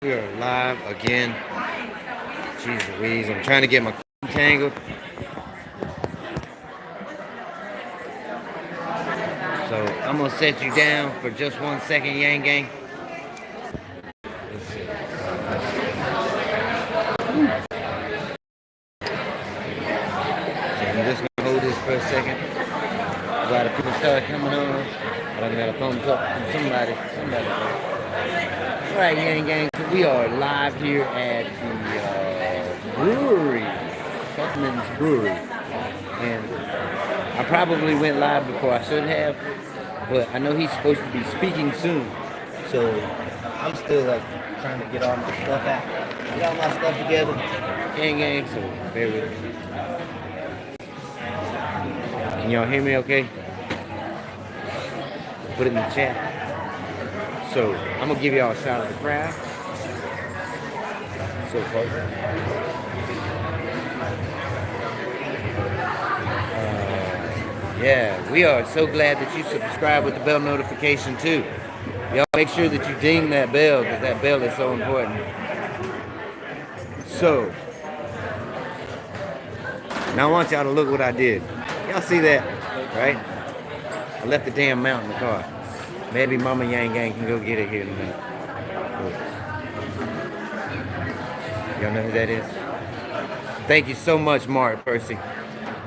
We are live again. Jeez Louise, I'm trying to get my tangled. So I'm gonna set you down for just 1 second, Yang Gang. Let's see. So I'm just gonna hold this for a second. A lot of people start coming on. But I got a thumbs up from somebody. All right, Yang Gang. So we are live here at the Brewery, Countryman's Brewery, and I probably went live before I should have, but I know he's supposed to be speaking soon, so I'm still like trying to get all my stuff out, get all my stuff together, Gang. So bear with me. Can y'all hear me? Okay? Put it in the chat. So I'm gonna give y'all a shout out to the crowd. So close. Yeah, we are so glad that you subscribe with the bell notification too. Y'all make sure that you ding that bell because that bell is so important. So now I want y'all to look what I did. Y'all see that, right? I left the damn mount in the car. Maybe Mama Yang Gang can go get it here in a minute. Y'all know who that is? Thank you so much, Mark Percy.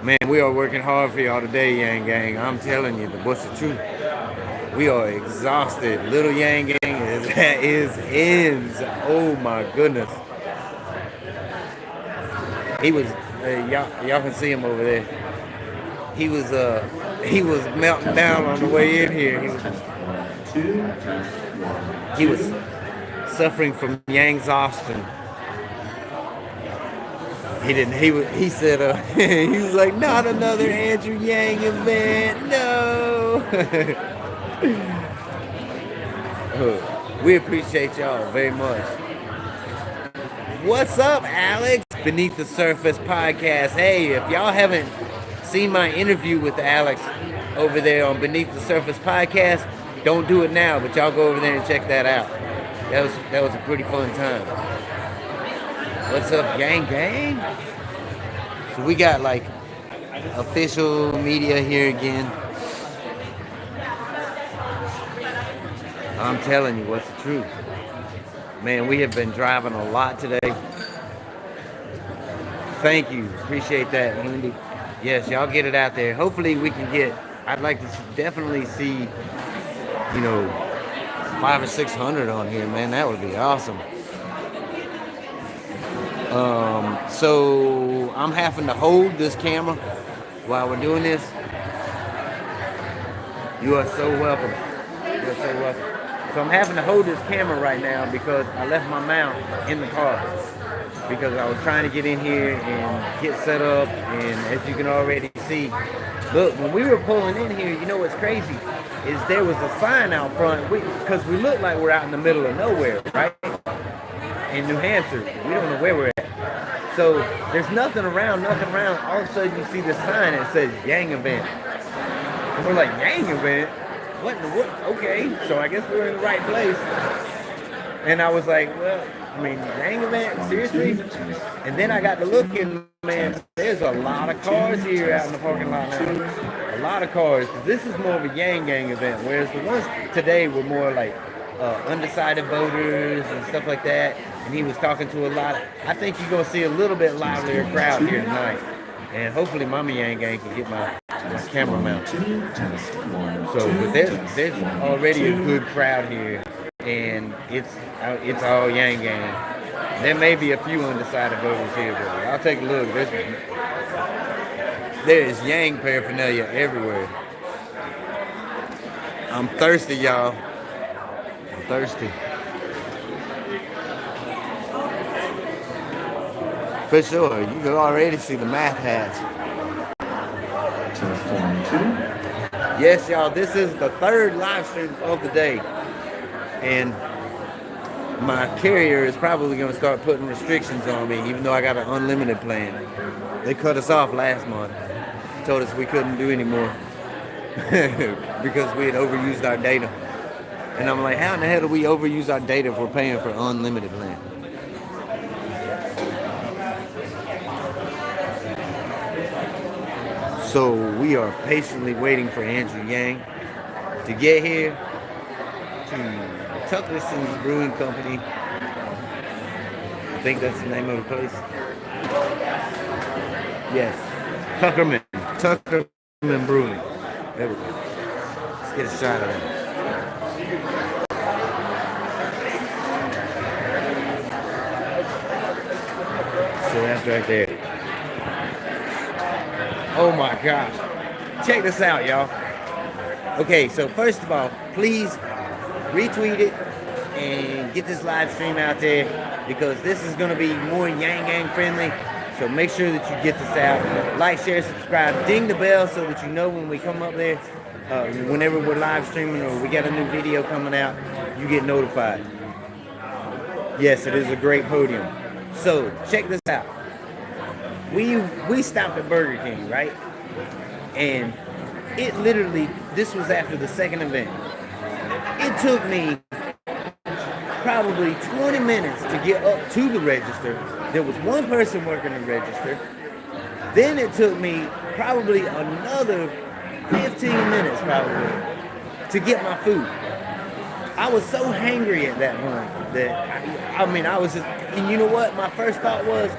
Man, we are working hard for y'all today, Yang Gang. I'm telling you, what's the truth? We are exhausted. Little Yang Gang is ends. Oh my goodness. He was, y'all can see him over there. He was melting down on the way in here. He was suffering from yang exhaustion. He said, he was like, not another Andrew Yang event, no. We appreciate y'all very much. What's up, Alex? Beneath the Surface podcast. Hey, if y'all haven't seen my interview with Alex over there on Beneath the Surface podcast, don't do it now, but y'all go over there and check that out. That was a pretty fun time. What's up, gang? So we got like official media here again. I'm telling you, what's the truth? Man, we have been driving a lot today. Thank you. Appreciate that, Wendy. Yes, y'all get it out there. Hopefully we can I'd like to definitely see, 500 or 600 on here, man. That would be awesome. So I'm having to hold this camera while we're doing this. You are so welcome. You are so welcome. So I'm having to hold this camera right now because I left my mount in the car because I was trying to get in here and get set up, and as you can already see, look, when we were pulling in here, you know what's crazy is there was a sign out front because we look like we're out in the middle of nowhere, right? In New Hampshire, we don't know where we're at. So there's nothing around. All of a sudden you see this sign that says Yang event. And we're like, Yang event? What? Okay, so I guess we're in the right place. And I was like, well, Yang event? Seriously? And then I got to looking, man, there's a lot of cars here out in the parking lot now. A lot of cars. This is more of a Yang Gang event, whereas the ones today were more like undecided voters and stuff like that. And he was talking to a lot. I think you're going to see a little bit livelier crowd here tonight. And hopefully Mama Yang Gang can get my camera mount. So but there's already a good crowd here. And it's all Yang Gang. There may be a few undecided voters here, but I'll take a look. There is Yang paraphernalia everywhere. I'm thirsty, y'all. I'm thirsty. For sure, you can already see the math hats. Yes, y'all, this is the third live stream of the day. And my carrier is probably going to start putting restrictions on me, even though I got an unlimited plan. They cut us off last month. Told us we couldn't do any more because we had overused our data. And I'm like, how in the hell do we overuse our data if we're paying for unlimited plan? So we are patiently waiting for Andrew Yang to get here to Tuckerson's Brewing Company. I think that's the name of the place. Yes, Tuckerman Brewing. There we go. Let's get a shot of that. So that's right there. Oh my gosh. Check this out, y'all. Okay, so first of all, please retweet it and get this live stream out there because this is going to be more Yang friendly. So make sure that you get this out. Like, share, subscribe, ding the bell so that you know when we come up there. Whenever we're live streaming or we got a new video coming out, you get notified. Yes, it is a great podium. So check this out. We stopped at Burger King, right? And it literally, this was after the second event. It took me probably 20 minutes to get up to the register. There was one person working the register. Then it took me probably another 15 minutes probably to get my food. I was so hangry at that point that, I was just, and you know what? My first thought was,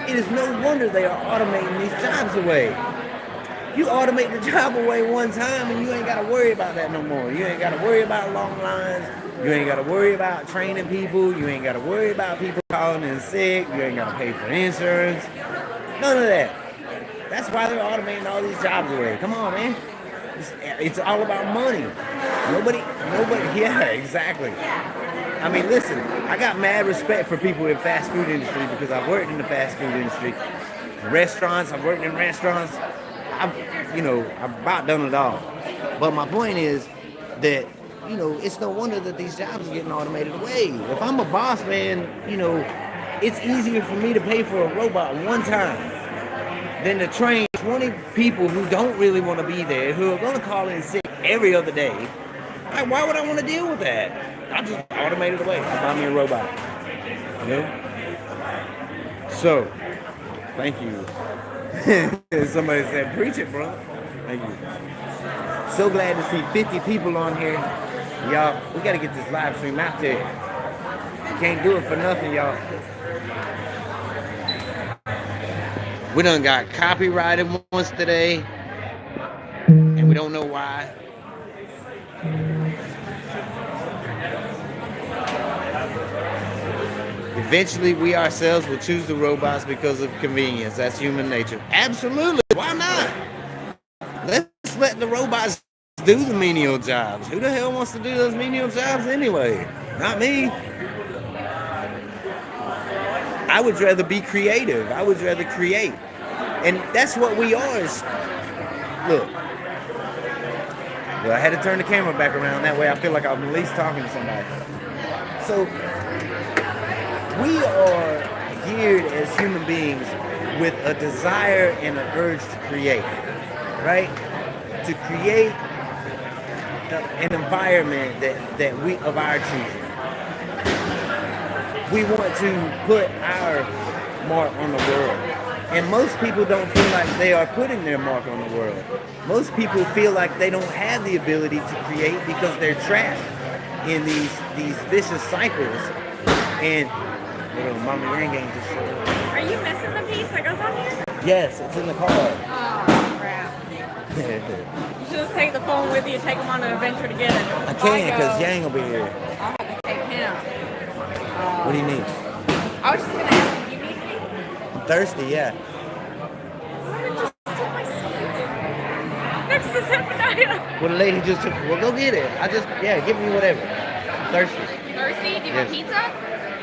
it is no wonder they are automating these jobs away. You automate the job away one time and you ain't got to worry about that no more. You ain't got to worry about long lines. You ain't got to worry about training people. You ain't got to worry about people calling in sick. You ain't got to pay for insurance. None of that. That's why they're automating all these jobs away. Come on, man. It's all about money. Nobody, yeah, exactly. I mean, listen, I got mad respect for people in fast food industry because I've worked in the fast food industry. Restaurants, I've worked in restaurants. I've about done it all. But my point is that, it's no wonder that these jobs are getting automated away. If I'm a boss, man, it's easier for me to pay for a robot one time than to train 20 people who don't really want to be there, who are going to call in sick every other day. Like, why would I want to deal with that? I'll just automate it away. I'll buy me a robot. So, thank you. Somebody said, preach it, bro. Thank you. So glad to see 50 people on here. Y'all, we got to get this live stream out there. Can't do it for nothing, y'all. We done got copyrighted once today, and we don't know why. Eventually, we ourselves will choose the robots because of convenience. That's human nature. Absolutely. Why not? Let's let the robots do the menial jobs. Who the hell wants to do those menial jobs anyway? Not me. I would rather be creative. I would rather create. And that's what we are. Look. Well, I had to turn the camera back around. That way I feel like I'm at least talking to somebody. So, we are geared as human beings with a desire and an urge to create, right? To create an environment that we of our choosing. We want to put our mark on the world. And most people don't feel like they are putting their mark on the world. Most people feel like they don't have the ability to create because they're trapped in these vicious cycles. And Mama Yang ain't just showed up. Are you missing the piece that goes on here? Yes, it's in the car. Oh, crap. You should just take the phone with you, take him on an adventure together. I can't because Yang will be here. I'll have to take him. What do you need? I was just going to ask if you need me. I'm thirsty, yeah. Someone just took my seat. Next to Zephaniah. Well, the lady just took, well, go get it. Give me whatever. I'm thirsty. Thirsty? Do you want pizza?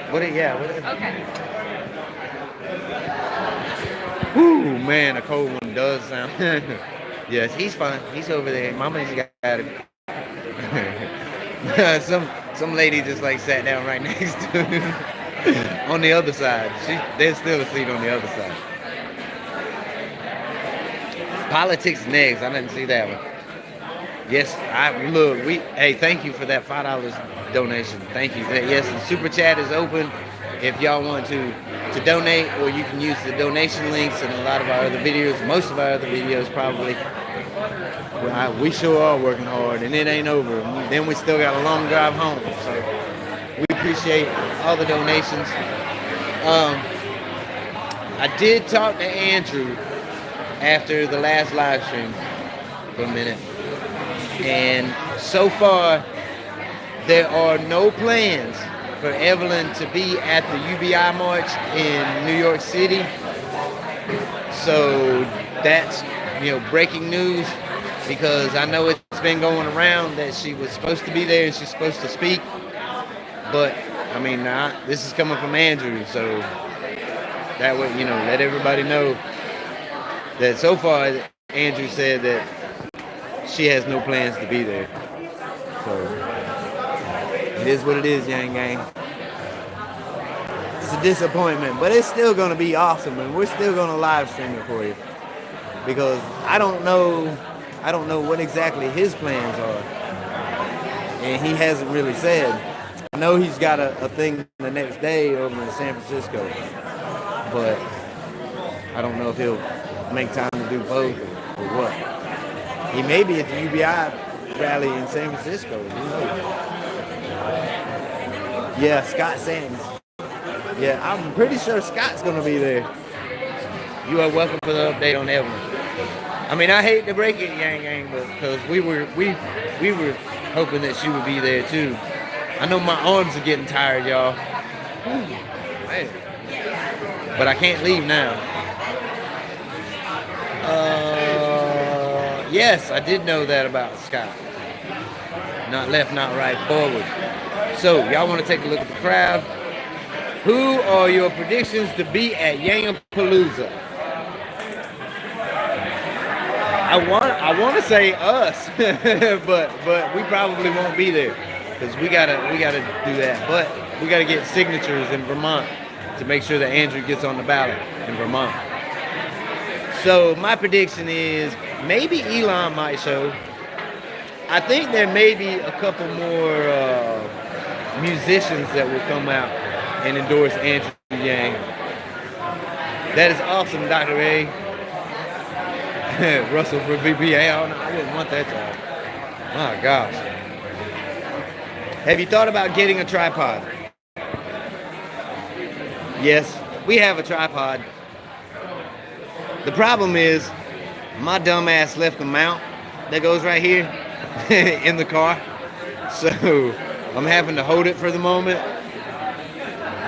Okay. Whoo, man, a cold one does sound. Yes, he's fine. He's over there. Mama's got him. Some lady just like sat down right next to him on the other side. There's still a seat on the other side. Politics next. I didn't see that one. Yes, hey, thank you for that $5 donation. Thank you. Yes, the super chat is open if y'all want to donate, or you can use the donation links in a lot of our other videos, most of our other videos probably. We sure are working hard, and it ain't over. Then we still got a long drive home, so we appreciate all the donations. I did talk to Andrew after the last live stream for a minute, and so far there are no plans for Evelyn to be at the UBI March in New York City. So that's, breaking news, because I know it's been going around that she was supposed to be there and she's supposed to speak. But, this is coming from Andrew, so that way, let everybody know that so far Andrew said that she has no plans to be there. So it is what it is, Yang Gang. It's a disappointment, but it's still going to be awesome, and we're still going to live stream it for you, because I don't know what exactly his plans are, and he hasn't really said. I know he's got a thing the next day over in San Francisco, but I don't know if he'll make time to do both or what. He may be at the UBI rally in San Francisco. Who knows? Yeah, Scott Sands. Yeah, I'm pretty sure Scott's gonna be there. You are welcome for the update on Evelyn. I hate to break it, Yang Gang, but because we were hoping that she would be there too. I know my arms are getting tired, y'all. Man. But I can't leave now. Yes, I did know that about Scott. Not left, not right, forward. So, y'all want to take a look at the crowd? Who are your predictions to be at Yangapalooza? I want to say us, but we probably won't be there, because we gotta do that. But we gotta get signatures in Vermont to make sure that Andrew gets on the ballot in Vermont. So my prediction is maybe Elon might show. I think there may be a couple more musicians that will come out and endorse Andrew Yang. That is awesome, Dr. A. Russell for VP. I wouldn't want that job. My gosh. Have you thought about getting a tripod? Yes, we have a tripod. The problem is, my dumb ass left the mount that goes right here in the car. So I'm having to hold it for the moment,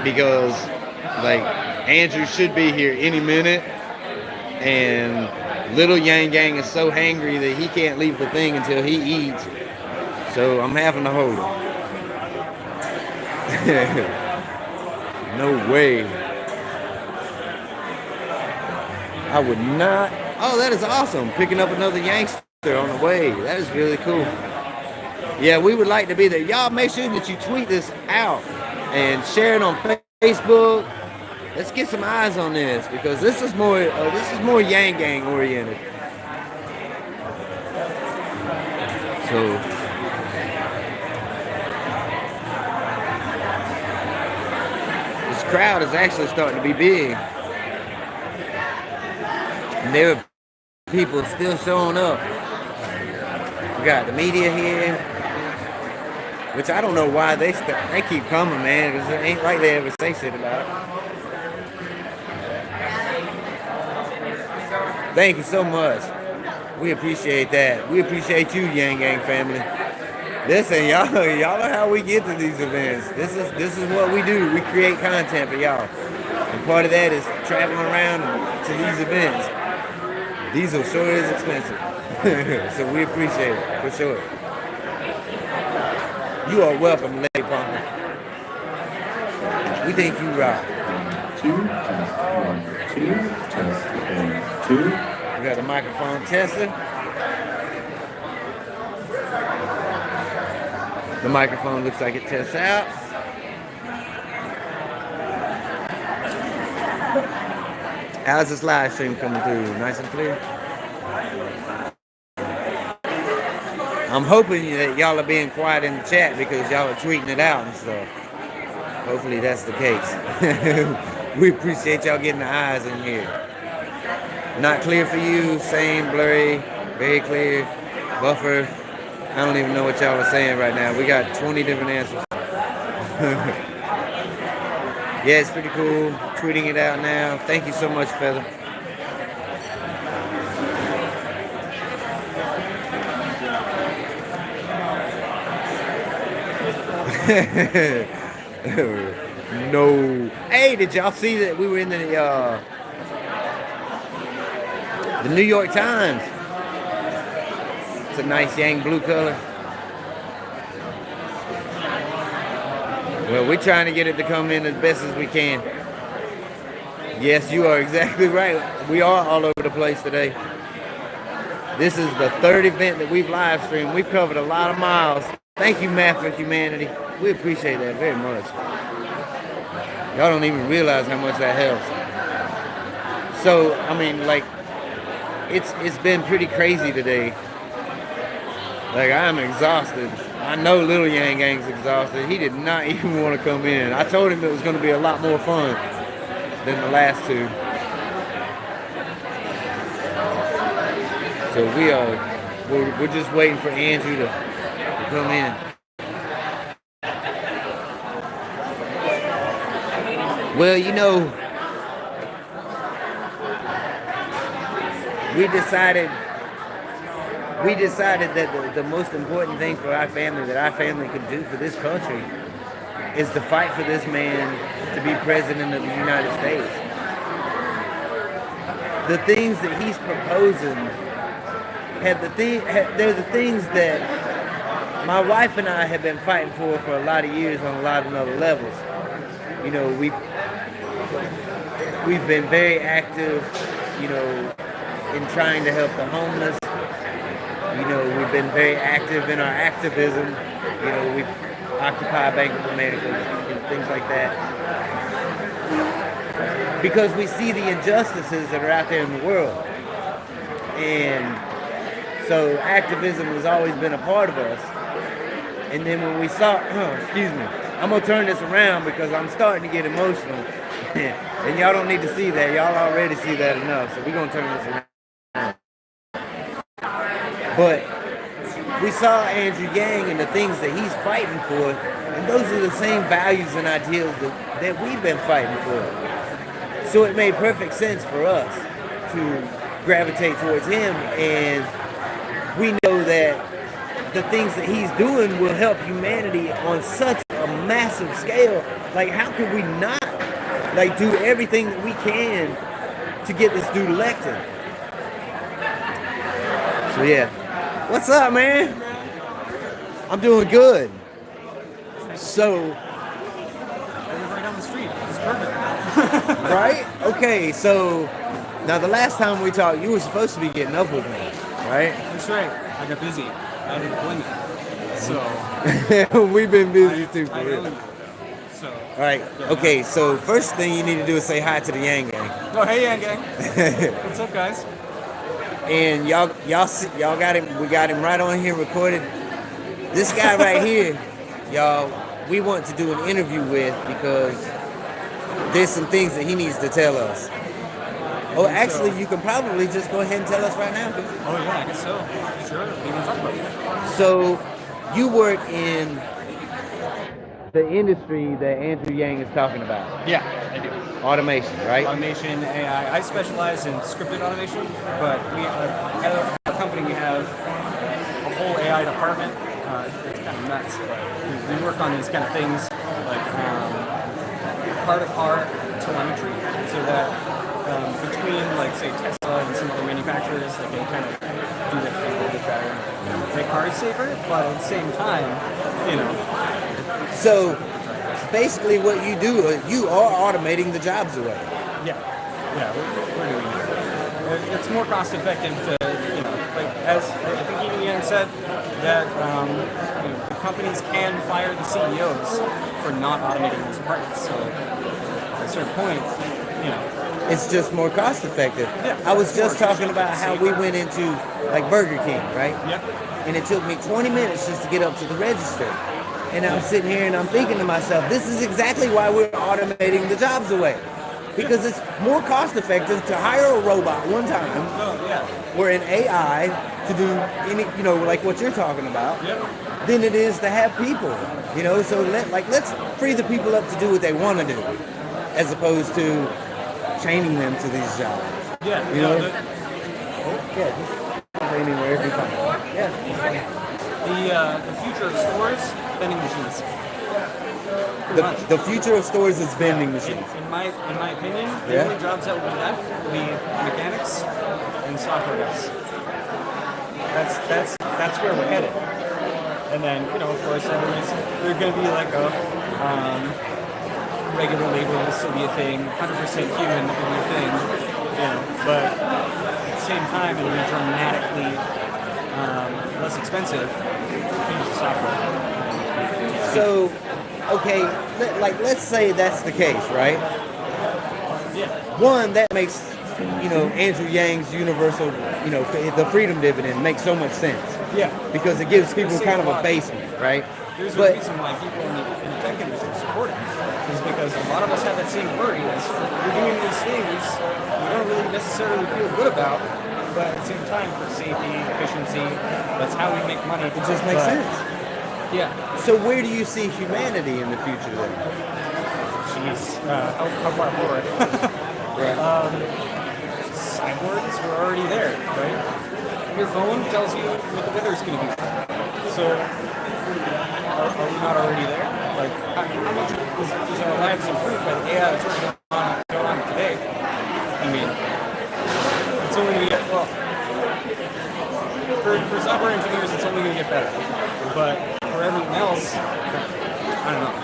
because Andrew should be here any minute, and little Yang Gang is so hangry that he can't leave the thing until he eats. So I'm having to hold it. No way. I would not. Oh, that is awesome. Picking up another youngster on the way. That is really cool. Yeah, we would like to be there. Y'all make sure that you tweet this out and share it on Facebook. Let's get some eyes on this, because this is more Yang Gang oriented. So this crowd is actually starting to be big. And there are people still showing up. We got the media here, which I don't know why they keep coming, man, because it ain't like they ever say shit about it. Thank you so much. We appreciate that. We appreciate you, Yang Gang family. Listen, y'all know how we get to these events. This is what we do. We create content for y'all. And part of that is traveling around to these events. Diesel sure is expensive. So we appreciate it, for sure. You are welcome, Lady Palmer. We think you rock. 2, test 1, 2, test 1, 2. We got the microphone tester. The microphone looks like it tests out. How's this live stream coming through? Nice and clear? I'm hoping that y'all are being quiet in the chat because y'all are tweeting it out and stuff. Hopefully that's the case. We appreciate y'all getting the eyes in here. Not clear for you, same, blurry, very clear, buffer. I don't even know what y'all are saying right now. We got 20 different answers. Yeah, it's pretty cool. Tweeting it out now. Thank you so much, Feather. No. Hey, did y'all see that we were in the New York Times? It's a nice yang blue color. Well, we're trying to get it to come in as best as we can. Yes, you are exactly right. We are all over the place today. This is the third event that we've live streamed. We've covered a lot of miles. Thank you, Math for Humanity. We appreciate that very much. Y'all don't even realize how much that helps. So, I mean, like, it's been pretty crazy today. Like, I'm exhausted. I know Little Yang Gang's exhausted. He did not even want to come in. I told him it was going to be a lot more fun than the last two. So we're just waiting for Andrew to come in. Well, you know, we decided that the most important thing for our family, that our family could do for this country, is to fight for this man to be president of the United States. The things that he's proposing they're the things that my wife and I have been fighting for a lot of years on a lot of other levels. You know, we've been very active, you know, in trying to help the homeless. You know, we've been very active in our activism. You know, we occupy Bank of America and things like that. Because we see the injustices that are out there in the world. And so activism has always been a part of us. And then when we saw, excuse me, I'm going to turn this around because I'm starting to get emotional. And y'all don't need to see that. Y'all already see that enough. So we're going to turn this around. But we saw Andrew Yang and the things that he's fighting for, and those are the same values and ideals that we've been fighting for. So it made perfect sense for us to gravitate towards him, and we know that the things that he's doing will help humanity on such a massive scale. Like, how could we not, like, do everything that we can to get this dude elected? So yeah. What's up, man? I'm doing good. So, right down the street. It's perfect. right? Okay, so now the last time we talked, you were supposed to be getting up with me, right? That's right. I got busy. I had an appointment. So we've been busy too, for real. So. All right. Okay. So first thing you need to do is say hi to the Yang Gang. Oh, hey, Yang Gang. What's up, guys? And y'all got him. We got him right on here recorded. This guy right here, y'all, we want to do an interview with because there's some things that he needs to tell us. Oh, actually, you can probably just go ahead and tell us right now. Oh yeah, I guess so. Sure. We can talk about it. So, you work in the industry that Andrew Yang is talking about. Yeah, I do. Automation, right? Automation, AI. I specialize in scripted automation, but at our company we have a whole AI department. It's kind of nuts, but we work on these kind of things like car-to-car telemetry, so that between, like, say, Tesla and some other manufacturers, they can kind of do that thing a little bit better, make cars safer, but at the same time, you know. So, basically what you do is you are automating the jobs away. Yeah, we're doing that. It's more cost effective to, you know, like, as I think even Yang said, that you know, the companies can fire the CEOs for not automating these departments. So at a certain point, you know, It's just more cost effective. Yeah. I was just talking about how we went into like Burger King, right? Yep. And it took me 20 minutes just to get up to the register. And I'm sitting here and I'm thinking to myself, this is exactly why we're automating the jobs away. Because it's more cost effective to hire a robot one time Oh, yeah. or an AI to do any, like what you're talking about, Yep. than it is to have people. So let's free the people up to do what they want to do, as opposed to training them to these jobs. Yeah. Yeah, just training where every time. Yeah. The future of stores, vending machines. The future of stores is vending machines. In my opinion, the only jobs that will be left will be mechanics and software guys. That's where we're headed. And then, of course, there's going to be like a regular labor will still be a thing, 100% human will be a thing, but at the same time it'll be dramatically less expensive to use the software. So, okay, let's say that's the case, right? Yeah. One, that makes, Andrew Yang's universal, the Freedom Dividend makes so much sense. Yeah. Because it gives people kind of a basement, right? There's a reason why people in the tech industry support it. Is because a lot of us have that same worry. We're doing these things we don't really necessarily feel good about, but at the same time, for safety, efficiency, that's how we make money. It just makes sense. Yeah. So where do you see humanity in the future then? Jeez, how far forward? Right. Cyborgs were already there, right? Your phone tells you what the weather's going to be. So, are we not already there? Like, how much is our lives improved by the AI that's already going on today? I mean, it's only going to get, for software engineers, it's only going to get better. But for everyone else, I don't know.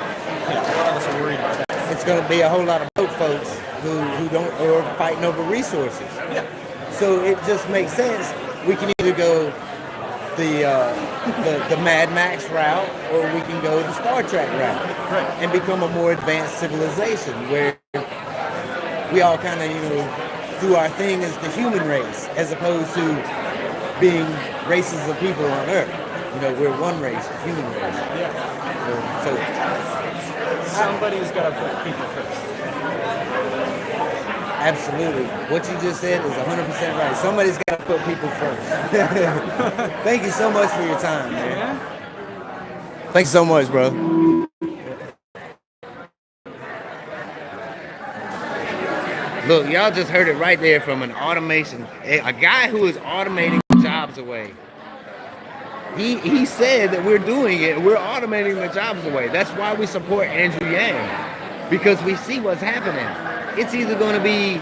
Yeah, a lot of us are worried about that. It's going to be a whole lot of broke folks who don't, or fighting over resources. Yeah. So it just makes sense. We can either go the Mad Max route, or we can go the Star Trek route, Right. and become a more advanced civilization where we all kind of, do our thing as the human race, as opposed to being races of people on Earth. We're one race, the human race. Yeah. So Somebody's got to put people first. absolutely, what you just said is 100% right. Somebody's got to put people first. Thank you so much for your time, man. Yeah. Thanks so much, bro. Look, y'all just heard it right there from an automation, a guy who is automating jobs away. He said that we're doing it, we're automating the jobs away. That's why we support Andrew Yang, because we see what's happening. It's either going to be,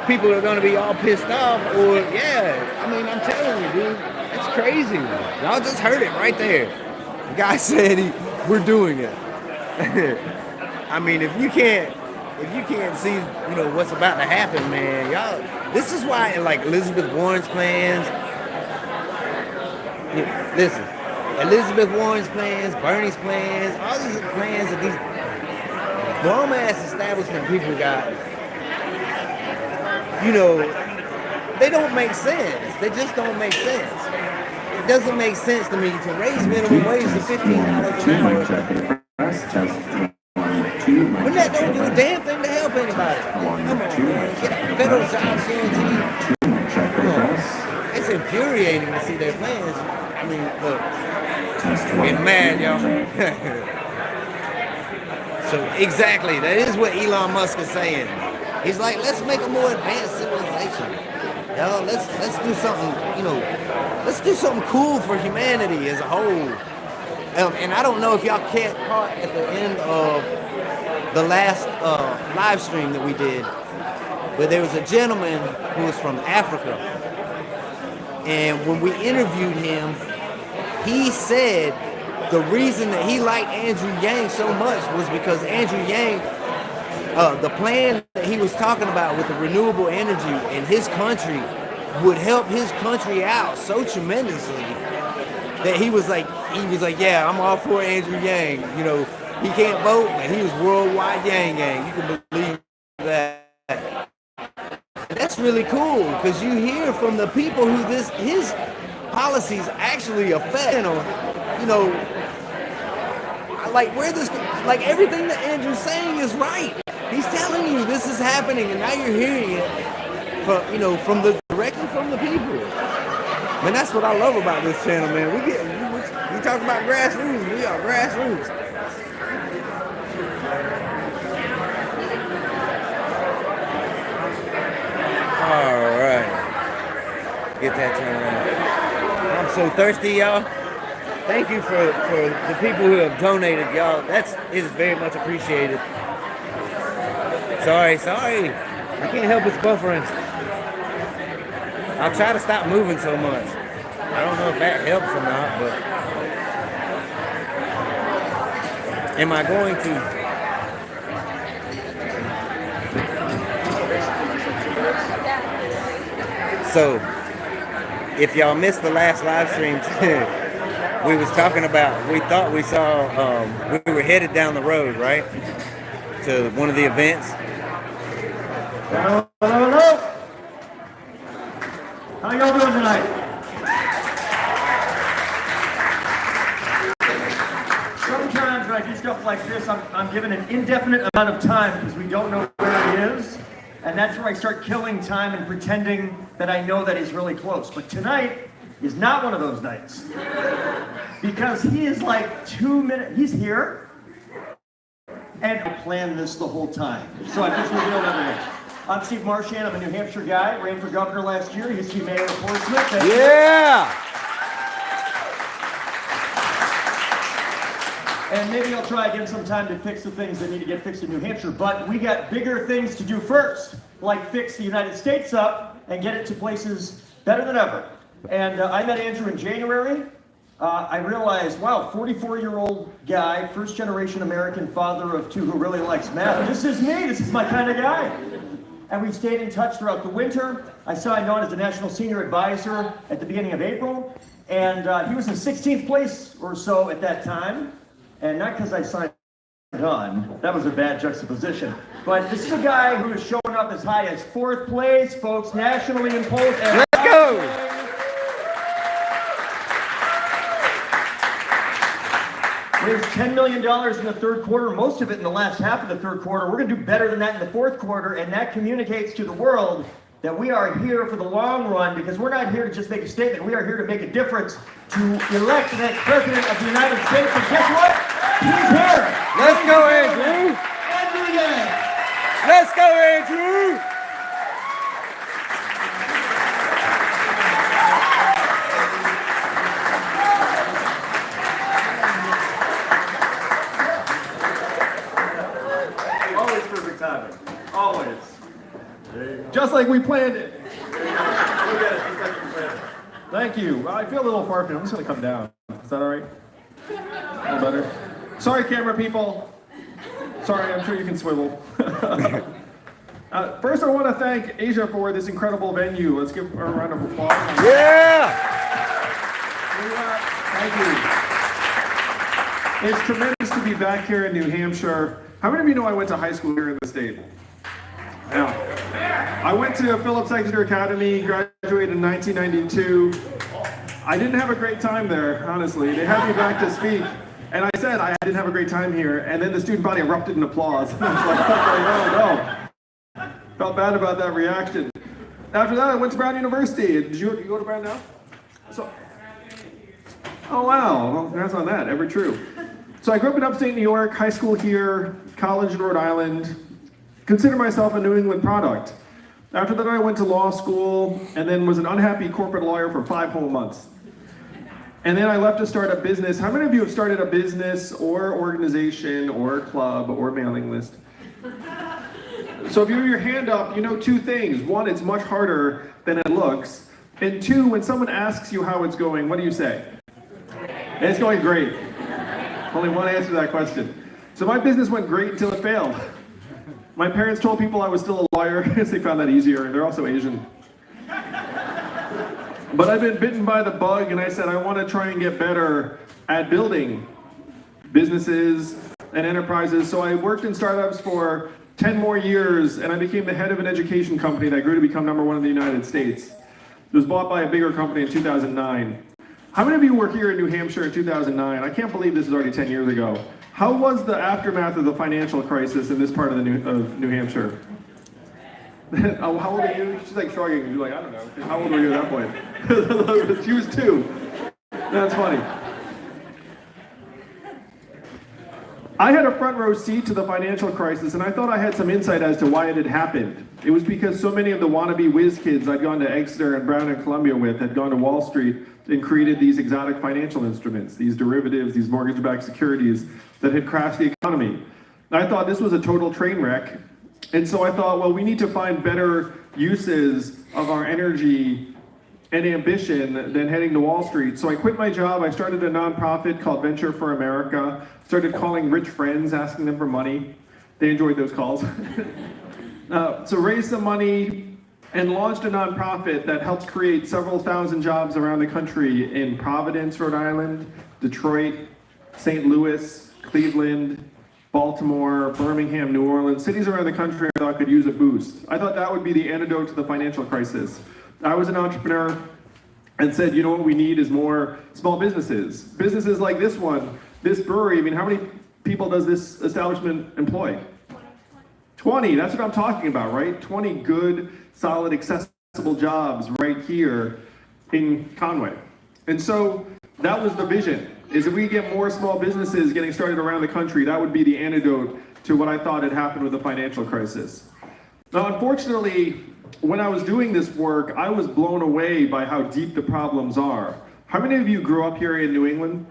people are going to be all pissed off, or, I'm telling you, dude, it's crazy. Y'all just heard it right there. The guy said we're doing it. If you can't see, what's about to happen, man, y'all, this is why, like, Elizabeth Warren's plans, listen, Elizabeth Warren's plans, Bernie's plans, all these plans that these bum-ass establishment people got, they don't make sense. They just don't make sense. It doesn't make sense to me to raise minimum wage to $15 an hour. But that don't do a damn thing to help anybody. Come on, man. Get a federal jobs guarantee. It's infuriating to see their plans. Look, I'm getting mad, y'all. So exactly, that is what Elon Musk is saying. He's like, let's make a more advanced civilization. Y'all, let's do something, let's do something cool for humanity as a whole. And I don't know if y'all caught at the end of the last live stream that we did, but there was a gentleman who was from Africa. And when we interviewed him, he said the reason that he liked Andrew Yang so much was because Andrew Yang, the plan that he was talking about with the renewable energy in his country would help his country out so tremendously that he was like, yeah, I'm all for Andrew Yang. He can't vote, but he was worldwide Yang. You can believe that. And that's really cool because you hear from the people who his policies actually affect. You know, like like everything that Andrew's saying is right. He's telling you this is happening, and now you're hearing it directly from the people. Man, that's what I love about this channel, man. We talk about grassroots. We are grassroots. All right, get that turned around. I'm so thirsty, y'all. Thank you for the people who have donated, y'all. It is very much appreciated. Sorry. I can't help it's buffering. I'll try to stop moving so much. I don't know if that helps or not, but am I going to? So, if y'all missed the last live stream, we was talking about, we thought we saw, we were headed down the road, right? To one of the events. Hello. How y'all doing tonight? Sometimes when I do stuff like this, I'm given an indefinite amount of time because we don't know where he is. And that's where I start killing time and pretending that I know that he's really close. But tonight is not one of those nights. Because he is like 2 minutes, he's here. And I planned this the whole time. So I just revealed everything. I'm Steve Marchand. I'm a New Hampshire guy. Ran for governor last year. Used to be mayor of Portsmouth. Yeah! And maybe I'll try again sometime to fix the things that need to get fixed in New Hampshire. But we got bigger things to do first, like fix the United States up and get it to places better than ever. And I met Andrew in January. I realized, wow, 44-year-old guy, first-generation American, father of two who really likes math. This is me. This is my kind of guy. And we stayed in touch throughout the winter. I signed on as the National Senior Advisor at the beginning of April. And he was in 16th place or so at that time. And not because I signed on. That was a bad juxtaposition. But this is a guy who is showing up as high as 4th place, folks, nationally in polls. Let's go! Raised $10 million in the third quarter, most of it in the last half of the third quarter. We're going to do better than that in the fourth quarter, and that communicates to the world that we are here for the long run because we're not here to just make a statement. We are here to make a difference to elect the next president of the United States. And guess what? He's here. Let's go, Andrew. Andrew Yang. Let's go, Andrew. Always perfect timing. Always. Just like we planned it. Thank you. I feel a little far from. I'm just going to come down. Is that all right? A little better. Sorry, camera people. Sorry, I'm sure you can swivel. First, I want to thank Asia for this incredible venue. Let's give her a round of applause. Yeah! Thank you. It's tremendous to be back here in New Hampshire. How many of you know I went to high school here in the state? Yeah. I went to Phillips Exeter Academy, graduated in 1992. I didn't have a great time there, honestly. They had me back to speak, and I said I didn't have a great time here, and then the student body erupted in applause. And I was like, oh no. Felt bad about that reaction. After that, I went to Brown University. Did you go to Brown now? Oh wow, well, congrats on that, ever true. So I grew up in upstate New York, high school here, college in Rhode Island. Consider myself a New England product. After that, I went to law school and then was an unhappy corporate lawyer for 5 whole months. And then I left to start a business. How many of you have started a business or organization or club or mailing list? So if you have your hand up, you know 2 things. 1, it's much harder than it looks. And 2, when someone asks you how it's going, what do you say? It's going great. Only one answer to that question. So my business went great until it failed. My parents told people I was still a lawyer because they found that easier. They're also Asian. But I've been bitten by the bug, and I said I want to try and get better at building businesses and enterprises. So I worked in startups for 10 more years, and I became the head of an education company that grew to become #1 in the United States. It was bought by a bigger company in 2009. How many of you were here in New Hampshire in 2009? I can't believe this is already 10 years ago. How was the aftermath of the financial crisis in this part of New Hampshire? Oh, how old are you? She's like shrugging. You're like, I don't know. How old were you at that point? She was 2. That's funny. I had a front row seat to the financial crisis, and I thought I had some insight as to why it had happened. It was because so many of the wannabe whiz kids I'd gone to Exeter and Brown and Columbia with had gone to Wall Street and created these exotic financial instruments, these derivatives, these mortgage-backed securities that had crashed the economy. And I thought this was a total train wreck. And so I thought, well, we need to find better uses of our energy and ambition than heading to Wall Street. So I quit my job. I started a nonprofit called Venture for America. Started calling rich friends, asking them for money. They enjoyed those calls. So raised some money and launched a nonprofit that helped create several thousand jobs around the country in Providence, Rhode Island, Detroit, St. Louis, Cleveland, Baltimore, Birmingham, New Orleans, cities around the country I thought could use a boost. I thought that would be the antidote to the financial crisis. I was an entrepreneur and said, you know what we need is more small businesses. Businesses like this one, this brewery. I mean, how many people does this establishment employ? 20, that's what I'm talking about, right? 20 good, solid, accessible jobs right here in Conway. And so that was the vision, is if we get more small businesses getting started around the country, that would be the antidote to what I thought had happened with the financial crisis. Now, unfortunately, when I was doing this work, I was blown away by how deep the problems are. How many of you grew up here in New England?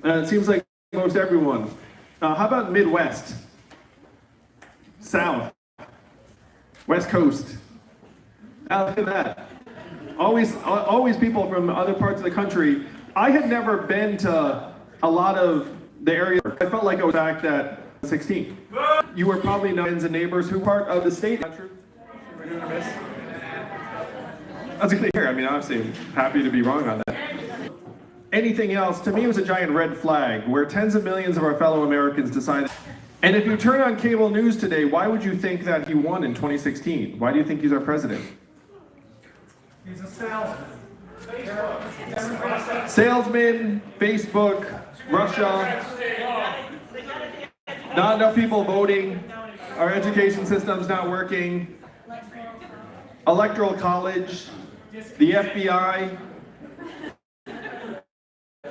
It seems like most everyone. How about Midwest? South? West Coast? Look at that. Always people from other parts of the country. I had never been to a lot of the areas. I felt like I was back at 16. You were probably friends and neighbors who part of the state. Not true? We're doing a miss? That's good to hear. I mean, obviously, I'm happy to be wrong on that. Anything else, to me, it was a giant red flag where tens of millions of our fellow Americans decided. And if you turn on cable news today, why would you think that he won in 2016? Why do you think he's our president? He's a salesman. Salesman, Facebook, Russia. Not enough people voting. Our education system's not working. Electoral college, the FBI,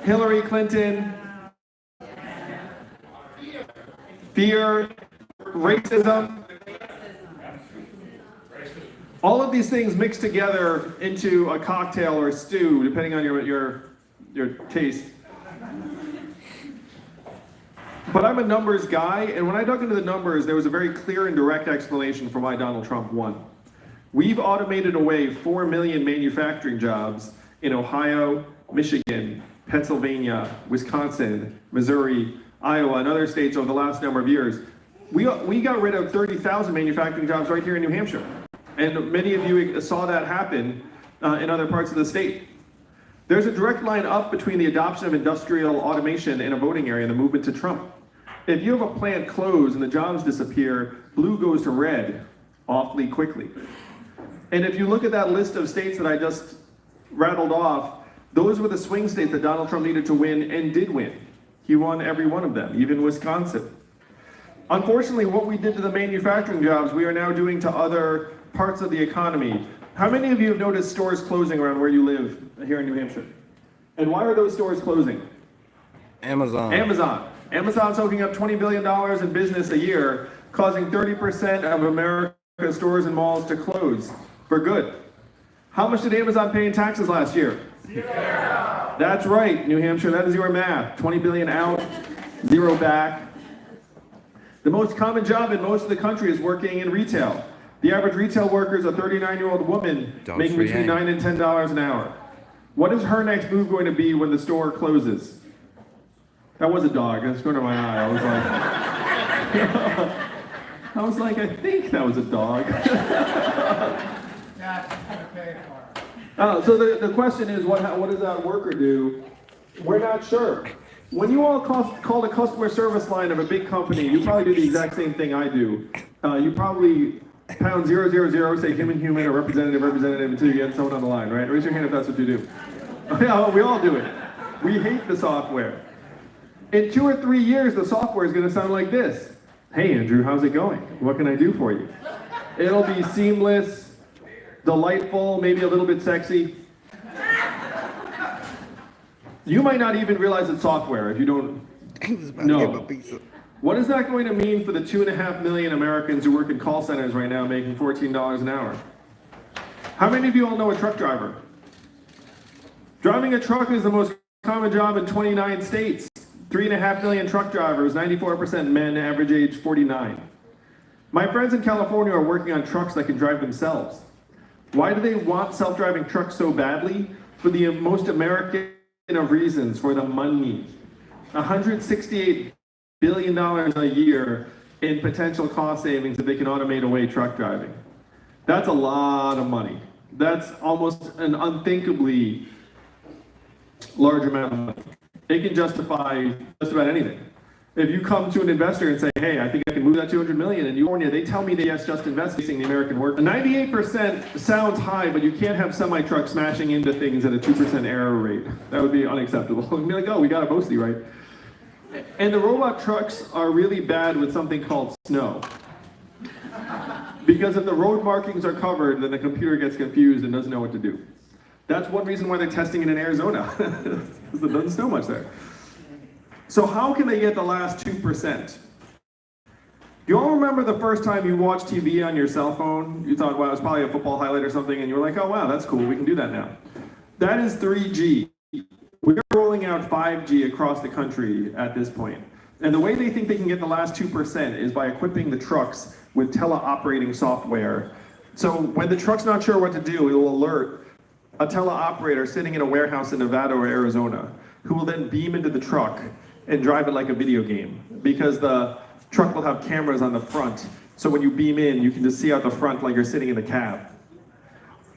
Hillary Clinton, fear, racism. All of these things mixed together into a cocktail or a stew, depending on your taste. But I'm a numbers guy, and when I dug into the numbers, there was a very clear and direct explanation for why Donald Trump won. We've automated away 4 million manufacturing jobs in Ohio, Michigan, Pennsylvania, Wisconsin, Missouri, Iowa, and other states over the last number of years. We got rid of 30,000 manufacturing jobs right here in New Hampshire. And many of you saw that happen in other parts of the state. There's a direct line up between the adoption of industrial automation in a voting area and the movement to Trump. If you have a plant close and the jobs disappear, blue goes to red awfully quickly. And if you look at that list of states that I just rattled off, those were the swing states that Donald Trump needed to win and did win. He won every one of them, even Wisconsin. Unfortunately, what we did to the manufacturing jobs, we are now doing to other parts of the economy. How many of you have noticed stores closing around where you live here in New Hampshire? And why are those stores closing? Amazon. Amazon's soaking up $20 billion in business a year, causing 30% of America's stores and malls to close for good. How much did Amazon pay in taxes last year? 0. That's right, New Hampshire, that is your math. 20 billion out, 0 back. The most common job in most of the country is working in retail. The average retail worker is a 39-year-old woman making between $9 and $10 an hour. What is her next move going to be when the store closes? That was a dog. That's going to my eye. I was like, I think that was a dog. So the question is, what does that worker do? We're not sure. When you all call the customer service line of a big company, you probably do the exact same thing I do. You probably pound 000, say human, or representative, until you get someone on the line, right? Raise your hand if that's what you do. Yeah, we all do it. We hate the software. In 2 or 3 years, the software is going to sound like this. Hey, Andrew, how's it going? What can I do for you? It'll be seamless, delightful, maybe a little bit sexy. You might not even realize it's software if you don't know. What is that going to mean for the 2.5 million Americans who work in call centers right now making $14 an hour? How many of you all know a truck driver? Driving a truck is the most common job in 29 states. 3.5 million truck drivers, 94% men, average age 49. My friends in California are working on trucks that can drive themselves. Why do they want self-driving trucks so badly? For the most American of reasons, for the money. $168 billion a year in potential cost savings if they can automate away truck driving. That's a lot of money. That's almost an unthinkably large amount of money. It can justify just about anything. If you come to an investor and say, hey, I think I can move that 200 million in California, they tell me they yes, just investing in the American worker. 98% sounds high, but you can't have semi-trucks smashing into things at a 2% error rate. That would be unacceptable. You'd be like, oh, we got it mostly right. And the robot trucks are really bad with something called snow. Because if the road markings are covered, then the computer gets confused and doesn't know what to do. That's one reason why they're testing it in Arizona, because it doesn't snow much there. So how can they get the last 2%? Do you all remember the first time you watched TV on your cell phone? You thought, wow, it was probably a football highlight or something, and you were like, oh wow, that's cool, we can do that now. That is 3G. We're rolling out 5G across the country at this point. And the way they think they can get the last 2% is by equipping the trucks with teleoperating software. So when the truck's not sure what to do, it will alert a teleoperator sitting in a warehouse in Nevada or Arizona, who will then beam into the truck and drive it like a video game, because the truck will have cameras on the front, so when you beam in, you can just see out the front like you're sitting in the cab.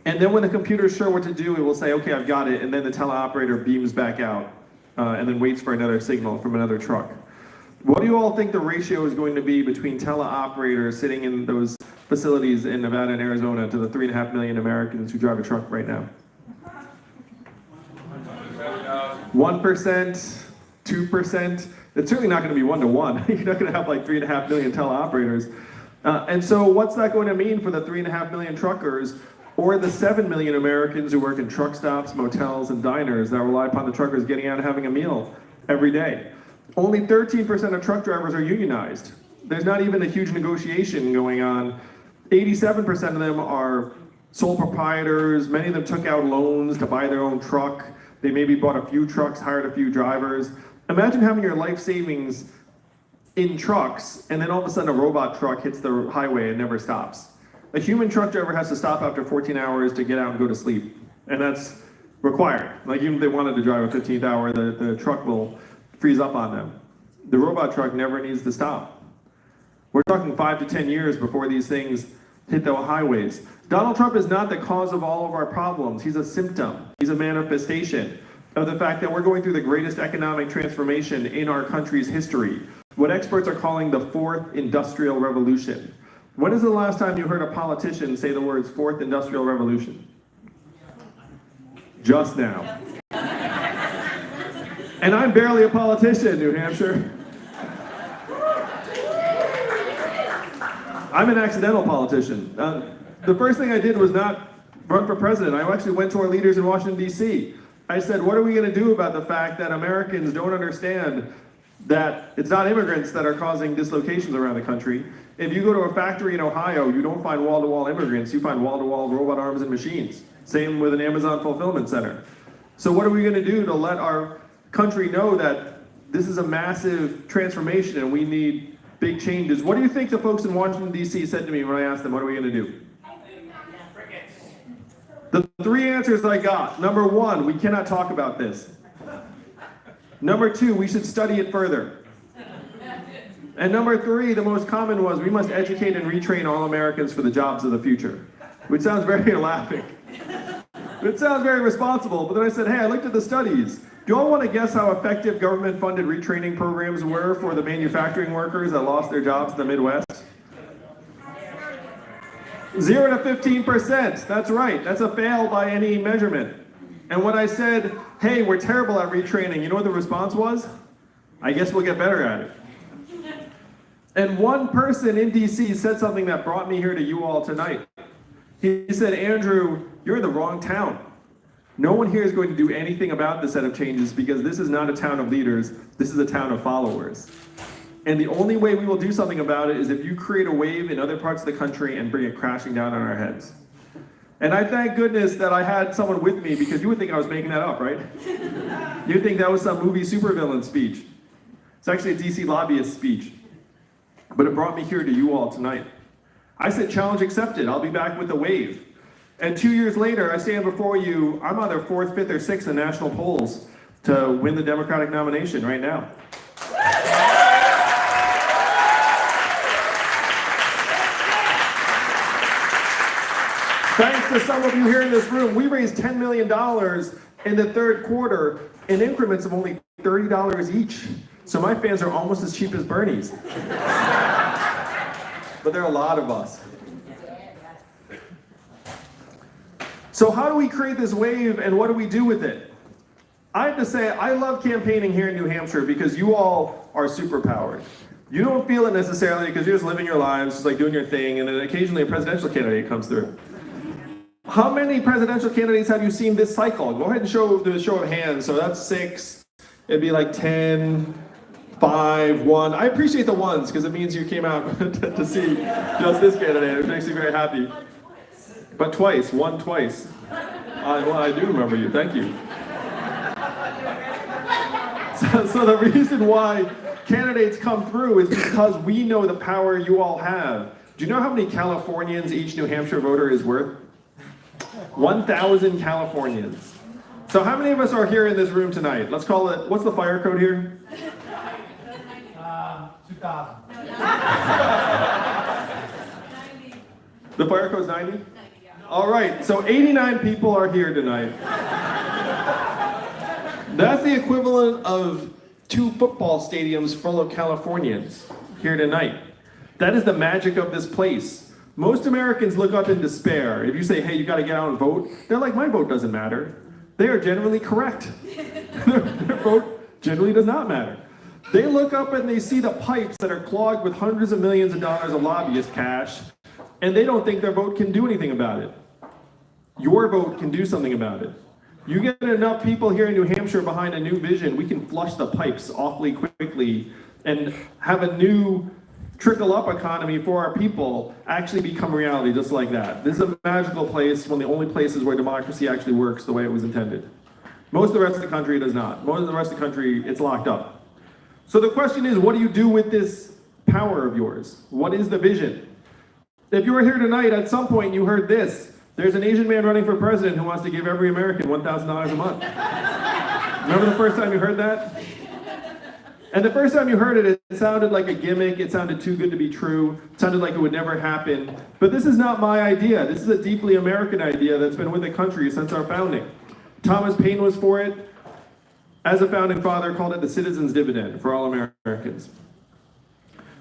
And then when the computer's sure what to do, it will say, okay, I've got it, and then the teleoperator beams back out, and then waits for another signal from another truck. What do you all think the ratio is going to be between teleoperators sitting in those facilities in Nevada and Arizona to the 3.5 million Americans who drive a truck right now? 1%, 2%. It's certainly not going to be 1-to-1. You're not going to have like 3.5 million teleoperators. And so what's that going to mean for the 3.5 million truckers, or the 7 million Americans who work in truck stops, motels, and diners that rely upon the truckers getting out and having a meal every day? Only 13% of truck drivers are unionized. There's not even a huge negotiation going on. 87% of them are sole proprietors. Many of them took out loans to buy their own truck. They maybe bought a few trucks, hired a few drivers. Imagine having your life savings in trucks, and then all of a sudden a robot truck hits the highway and never stops. A human truck driver has to stop after 14 hours to get out and go to sleep, and that's required. Like even if they wanted to drive a 15th hour, the truck will freeze up on them. The robot truck never needs to stop. We're talking 5 to 10 years before these things hit the highways. Donald Trump is not the cause of all of our problems. He's a symptom. He's a manifestation of the fact that we're going through the greatest economic transformation in our country's history, what experts are calling the fourth industrial revolution. When is the last time you heard a politician say the words fourth industrial revolution? Just now. And I'm barely a politician, New Hampshire. I'm an accidental politician. The first thing I did was not run for president. I actually went to our leaders in Washington, D.C. I said, what are we going to do about the fact that Americans don't understand that it's not immigrants that are causing dislocations around the country? If you go to a factory in Ohio, you don't find wall-to-wall immigrants, you find wall-to-wall robot arms and machines. Same with an Amazon fulfillment center. So what are we going to do to let our country know that this is a massive transformation and we need big changes? What do you think the folks in Washington, D.C. said to me when I asked them, what are we going to do? The 3 answers I got. Number 1, we cannot talk about this. Number 2, we should study it further. And number 3, the most common was, we must educate and retrain all Americans for the jobs of the future. Which sounds very laughing. It sounds very responsible, but then I said, hey, I looked at the studies. Do you all want to guess how effective government-funded retraining programs were for the manufacturing workers that lost their jobs in the Midwest? 0 to 15%. That's right. That's a fail by any measurement. And when I said, hey, we're terrible at retraining, you know what the response was? I guess we'll get better at it. And one person in DC said something that brought me here to you all tonight. He said, Andrew, you're in the wrong town. No one here is going to do anything about this set of changes because this is not a town of leaders, this is a town of followers. And the only way we will do something about it is if you create a wave in other parts of the country and bring it crashing down on our heads. And I thank goodness that I had someone with me because you would think I was making that up, right? You'd think that was some movie supervillain speech. It's actually a DC lobbyist speech. But it brought me here to you all tonight. I said, challenge accepted, I'll be back with a wave. And 2 years later, I stand before you, I'm either 4th, 5th, or 6th in national polls to win the Democratic nomination right now. Thanks to some of you here in this room, we raised $10 million in the third quarter in increments of only $30 each. So my fans are almost as cheap as Bernie's. But there are a lot of us. So how do we create this wave and what do we do with it? I have to say, I love campaigning here in New Hampshire because you all are superpowered. You don't feel it necessarily because you're just living your lives, just like doing your thing, and then occasionally a presidential candidate comes through. How many presidential candidates have you seen this cycle? Go ahead and do a show of hands. So that's 6, it'd be like 10, 5, 1. I appreciate the ones because it means you came out to see just this candidate. It makes me very happy. But twice, twice. I do remember you, thank you. So the reason why candidates come through is because we know the power you all have. Do you know how many Californians each New Hampshire voter is worth? 1,000 Californians. So how many of us are here in this room tonight? Let's call it, what's the fire code here? 2,000. The fire code's 90? All right, so 89 people are here tonight. That's the equivalent of 2 football stadiums full of Californians here tonight. That is the magic of this place. Most Americans look up in despair. If you say, hey, you gotta get out and vote, they're like, my vote doesn't matter. They are generally correct. Their vote generally does not matter. They look up and they see the pipes that are clogged with hundreds of millions of dollars of lobbyist cash, and they don't think their vote can do anything about it. Your vote can do something about it. You get enough people here in New Hampshire behind a new vision, we can flush the pipes awfully quickly and have a new trickle-up economy for our people actually become reality just like that. This is a magical place, one of the only places where democracy actually works the way it was intended. Most of the rest of the country does not. Most of the rest of the country, it's locked up. So the question is, what do you do with this power of yours? What is the vision? If you were here tonight, at some point you heard this. There's an Asian man running for president who wants to give every American $1,000 a month. Remember the first time you heard that? And the first time you heard it, it sounded like a gimmick. It sounded too good to be true. It sounded like it would never happen. But this is not my idea. This is a deeply American idea that's been with the country since our founding. Thomas Paine was for it. As a founding father, called it the citizens' dividend for all Americans.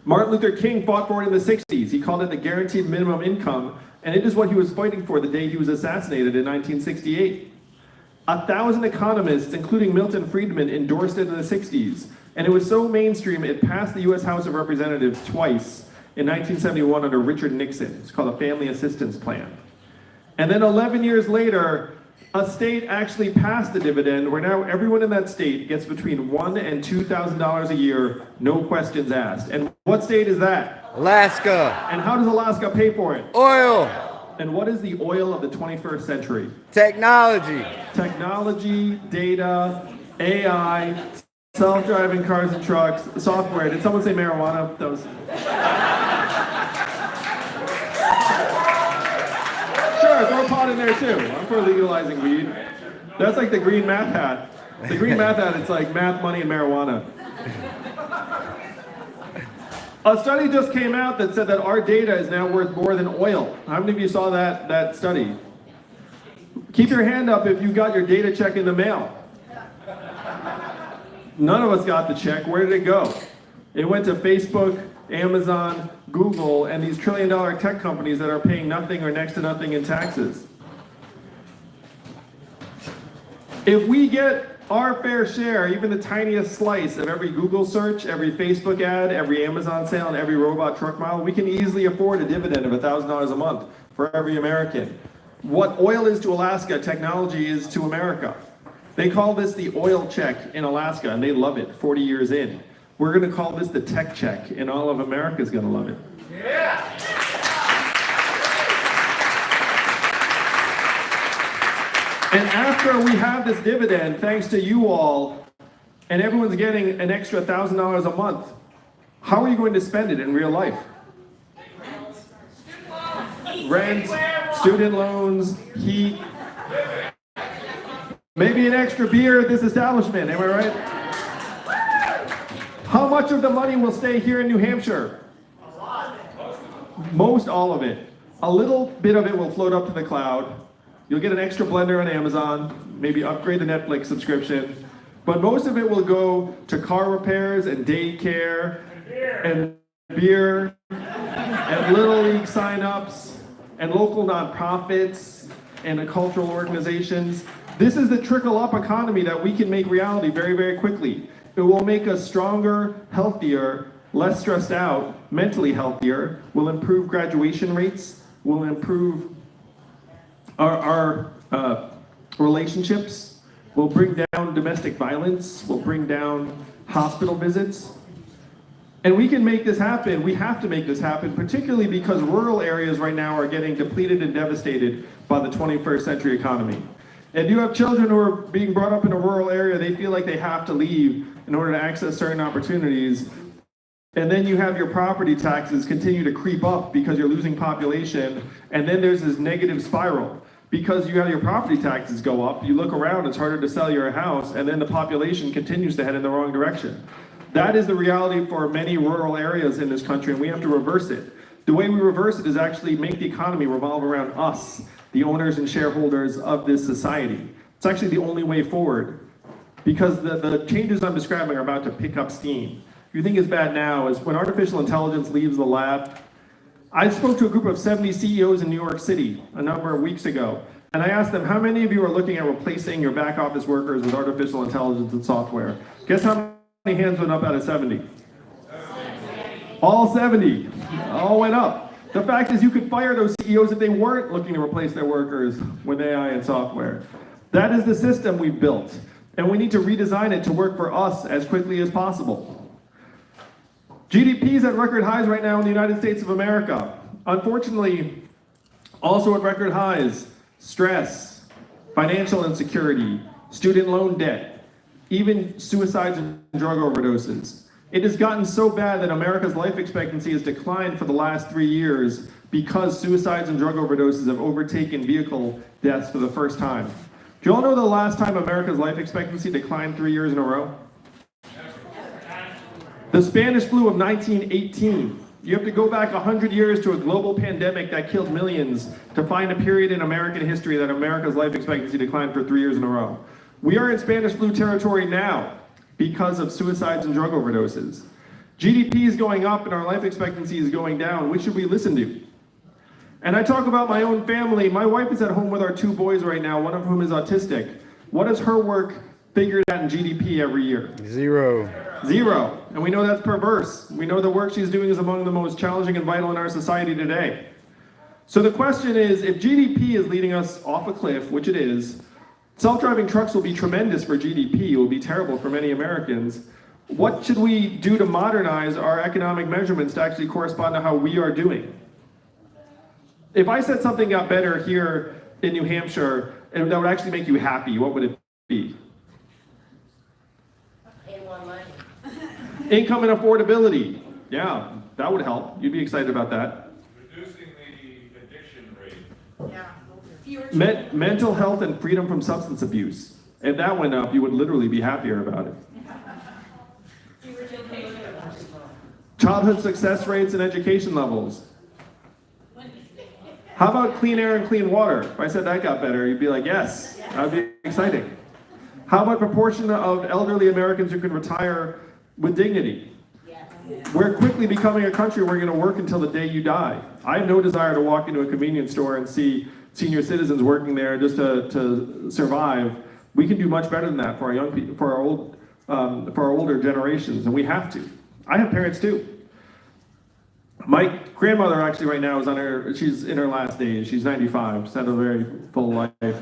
Martin Luther King fought for it in the 60s. He called it the guaranteed minimum income, and it is what he was fighting for the day he was assassinated in 1968. 1,000 economists, including Milton Friedman, endorsed it in the 60s, and it was so mainstream it passed the U.S. House of Representatives twice in 1971 under Richard Nixon. It's called a Family Assistance Plan. And then 11 years later, a state actually passed the dividend where now everyone in that state gets between $1,000 and $2,000 a year, no questions asked. And what state is that? Alaska. And how does Alaska pay for it? Oil. And what is the oil of the 21st century? Technology. Technology, data, AI, self-driving cars and trucks, software. Did someone say marijuana? That was... Sure, throw a pot in there too. I'm for legalizing weed. That's like the green math hat. The green math hat, it's like math, money, and marijuana. A study just came out that said that our data is now worth more than oil. How many of you saw that study? Keep your hand up if you got your data check in the mail. None of us got the check. Where did it go? It went to Facebook, Amazon, Google, and these trillion-dollar tech companies that are paying nothing or next to nothing in taxes. If we get our fair share, even the tiniest slice of every Google search, every Facebook ad, every Amazon sale, and every robot truck mile, we can easily afford a dividend of $1,000 a month for every American. What oil is to Alaska, technology is to America. They call this the oil check in Alaska, and they love it 40 years in. We're going to call this the tech check, and all of America is going to love it. Yeah. And after we have this dividend, thanks to you all, and everyone's getting an extra $1,000 a month, how are you going to spend it in real life? Rent, student loans, heat, maybe an extra beer at this establishment, am I right? How much of the money will stay here in New Hampshire? Most all of it. A little bit of it will float up to the cloud. You'll get an extra blender on Amazon, maybe upgrade the Netflix subscription, but most of it will go to car repairs and daycare and beer and Little League signups and local nonprofits and cultural organizations. This is the trickle-up economy that we can make reality very, very quickly. It will make us stronger, healthier, less stressed out, mentally healthier, will improve graduation rates, will improve our relationships, will bring down domestic violence, will bring down hospital visits. And we can make this happen. We have to make this happen, particularly because rural areas right now are getting depleted and devastated by the 21st century economy. If you have children who are being brought up in a rural area, they feel like they have to leave in order to access certain opportunities. And then you have your property taxes continue to creep up because you're losing population. And then there's this negative spiral. Because you have your property taxes go up, you look around, it's harder to sell your house, and then the population continues to head in the wrong direction. That is the reality for many rural areas in this country, and we have to reverse it. The way we reverse it is actually make the economy revolve around us, the owners and shareholders of this society. It's actually the only way forward, because the changes I'm describing are about to pick up steam. If you think it's bad now, is when artificial intelligence leaves the lab. I spoke to a group of 70 CEOs in New York City a number of weeks ago, and I asked them, how many of you are looking at replacing your back office workers with artificial intelligence and software? Guess how many hands went up out of 70? All 70. All went up. The fact is you could fire those CEOs if they weren't looking to replace their workers with AI and software. That is the system we've built, and we need to redesign it to work for us as quickly as possible. GDP is at record highs right now in the United States of America. Unfortunately, also at record highs, stress, financial insecurity, student loan debt, even suicides and drug overdoses. It has gotten so bad that America's life expectancy has declined for the last 3 years because suicides and drug overdoses have overtaken vehicle deaths for the first time. Do you all know the last time America's life expectancy declined 3 years in a row? The Spanish flu of 1918. You have to go back 100 years to a global pandemic that killed millions to find a period in American history that America's life expectancy declined for 3 years in a row. We are in Spanish flu territory now because of suicides and drug overdoses. GDP is going up and our life expectancy is going down. Which should we listen to? And I talk about my own family. My wife is at home with our 2 boys right now, one of whom is autistic. What does her work figure out in GDP every year? Zero. Zero. And we know that's perverse. We know the work she's doing is among the most challenging and vital in our society today. So the question is, if GDP is leading us off a cliff, which it is, self-driving trucks will be tremendous for GDP. It will be terrible for many Americans. What should we do to modernize our economic measurements to actually correspond to how we are doing? If I said something got better here in New Hampshire, and that would actually make you happy, what would it be? Income and affordability. Yeah, that would help. You'd be excited about that. Reducing the addiction rate. Yeah. Mental health and freedom from substance abuse. If that went up, you would literally be happier about it. Childhood success rates and education levels. How about clean air and clean water? If I said that got better, you'd be like, yes, that would be exciting. How about proportion of elderly Americans who can retire with dignity? We're quickly becoming a country where you're going to work until the day you die. I have no desire to walk into a convenience store and see senior citizens working there just to survive. We can do much better than that for our young people, for our older generations, and we have to. I have parents too. My grandmother actually right now is she's in her last days. She's 95. She's had a very full life.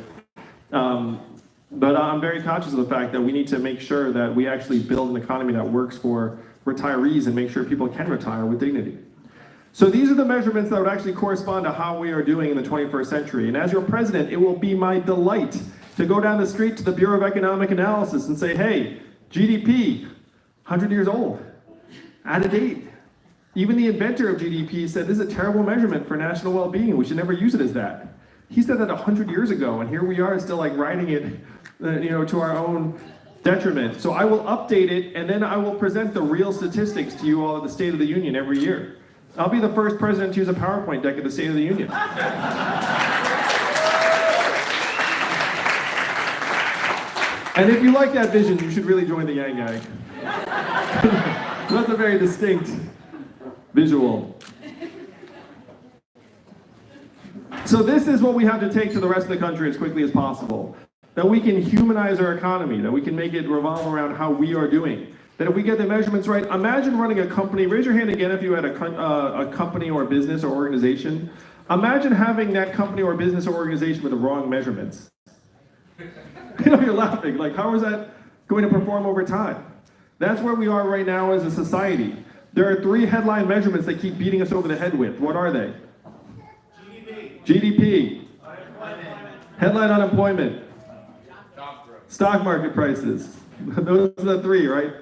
But I'm very conscious of the fact that we need to make sure that we actually build an economy that works for retirees and make sure people can retire with dignity. So these are the measurements that would actually correspond to how we are doing in the 21st century. And as your president, it will be my delight to go down the street to the Bureau of Economic Analysis and say, hey, GDP, 100 years old, out of date. Even the inventor of GDP said this is a terrible measurement for national well-being. We should never use it as that. He said that 100 years ago, and here we are still like writing it, to our own detriment. So I will update it, and then I will present the real statistics to you all at the State of the Union every year. I'll be the first president to use a PowerPoint deck at the State of the Union. And if you like that vision, you should really join the Yang Gang. That's a very distinct visual. So this is what we have to take to the rest of the country as quickly as possible. That we can humanize our economy, that we can make it revolve around how we are doing. That if we get the measurements right, imagine running a company, raise your hand again if you had a company or a business or organization. Imagine having that company or business or organization with the wrong measurements. You're laughing, like how is that going to perform over time? That's where we are right now as a society. There are 3 headline measurements they keep beating us over the head with. What are they? GDP. Headline unemployment. Stock market prices. Those are the 3, right?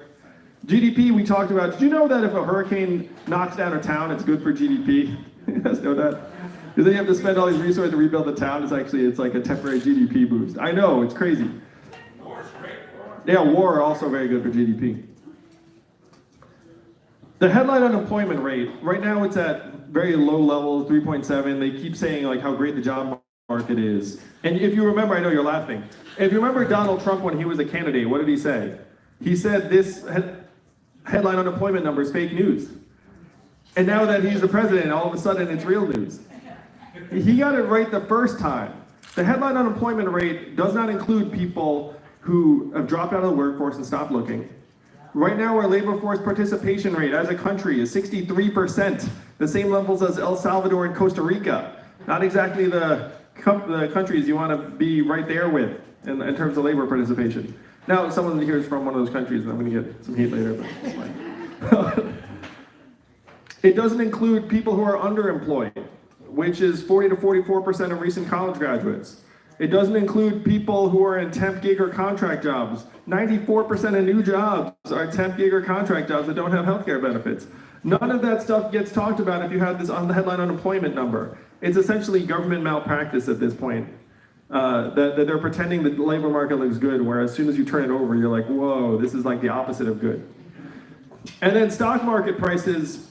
GDP we talked about. Did you know that if a hurricane knocks down a town, it's good for GDP? You guys know that? Because then you have to spend all these resources to rebuild the town. It's like a temporary GDP boost. I know, it's crazy. War's great for Yeah, war also very good for GDP. The headline unemployment rate, right now it's at very low levels, 3.7. They keep saying like how great the job market is. And if you remember, I know you're laughing. If you remember Donald Trump when he was a candidate, what did he say? He said this headline unemployment number is fake news. And now that he's the president, all of a sudden it's real news. He got it right the first time. The headline unemployment rate does not include people who have dropped out of the workforce and stopped looking. Right now, our labor force participation rate as a country is 63%, the same levels as El Salvador and Costa Rica. Not exactly the countries you want to be right there with in terms of labor participation. Now, someone here is from one of those countries, and I'm going to get some heat later, but it's fine. It doesn't include people who are underemployed, which is 40 to 44% of recent college graduates. It doesn't include people who are in temp, gig, or contract jobs. 94% of new jobs are temp, gig, or contract jobs that don't have healthcare benefits. None of that stuff gets talked about if you have this on the headline unemployment number. It's essentially government malpractice at this point. That they're pretending that the labor market looks good, where as soon as you turn it over, you're like, whoa, this is like the opposite of good. And then stock market prices,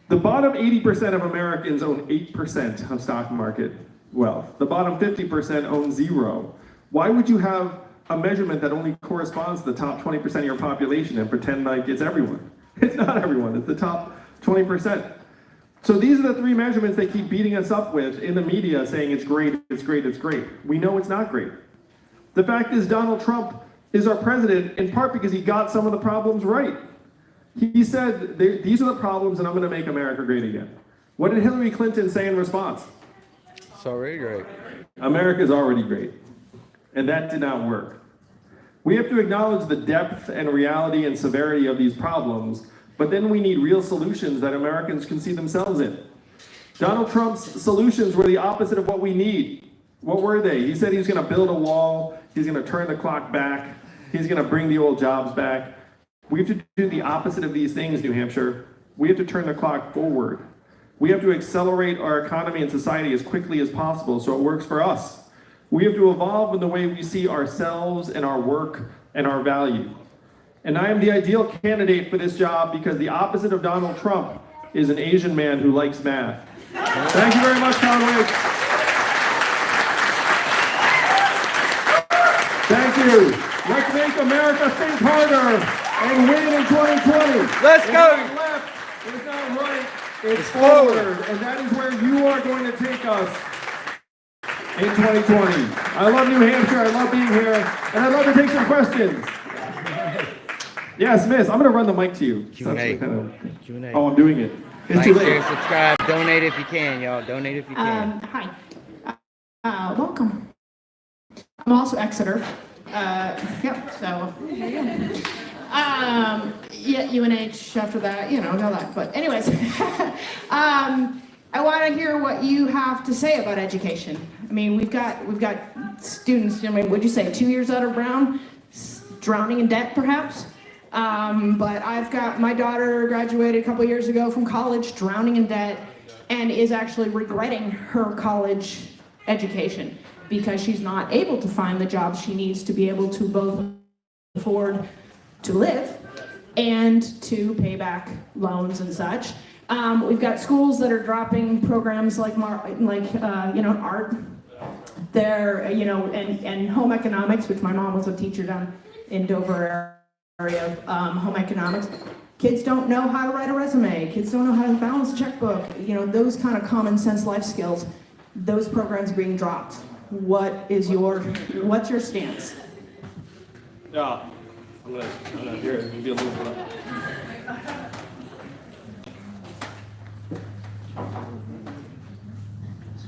the bottom 80% of Americans own 8% of stock market wealth. The bottom 50% own 0. Why would you have a measurement that only corresponds to the top 20% of your population and pretend like it's everyone? It's not everyone, it's the top 20%. So these are the 3 measurements they keep beating us up with in the media, saying it's great, it's great, it's great. We know it's not great. The fact is Donald Trump is our president in part because he got some of the problems right. He said, these are the problems and I'm going to make America great again. What did Hillary Clinton say in response? It's already great. America's already great. And that did not work. We have to acknowledge the depth and reality and severity of these problems, but then we need real solutions that Americans can see themselves in. Donald Trump's solutions were the opposite of what we need. What were they? He said he's going to build a wall, he's going to turn the clock back, he's going to bring the old jobs back. We have to do the opposite of these things, New Hampshire. We have to turn the clock forward. We have to accelerate our economy and society as quickly as possible so it works for us. We have to evolve in the way we see ourselves and our work and our value. And I am the ideal candidate for this job because the opposite of Donald Trump is an Asian man who likes math. Thank you very much, Conway. Thank you. you. Let's make America think harder and win in 2020. Let's go. It's not left, it's not right, it's forward. And that is where you are going to take us in 2020. I love New Hampshire, I love being here, and I'd love to take some questions. Yes, Miss, I'm going to run the mic to you. Q&A. Q&A. Oh, I'm doing it. It's Like, too late. share, subscribe, donate if you can, y'all. Donate if you can. Hi. Welcome. I'm also Exeter. Yep, so. Yeah, UNH after that, know that. But anyways, I want to hear what you have to say about education. I mean, we've got students, would you say 2 years out of Brown, drowning in debt perhaps? But I've got my daughter graduated a couple years ago from college, drowning in debt, and is actually regretting her college education because she's not able to find the jobs she needs to be able to both afford to live and to pay back loans and such. We've got schools that are dropping programs like art, there, and home economics, which my mom was a teacher down in Dover area, home economics. Kids don't know how to write a resume. Kids don't know how to balance a checkbook. Those kind of common sense life skills. Those programs are being dropped. What's your stance? Yeah, I'm gonna hear it. Maybe a little bit.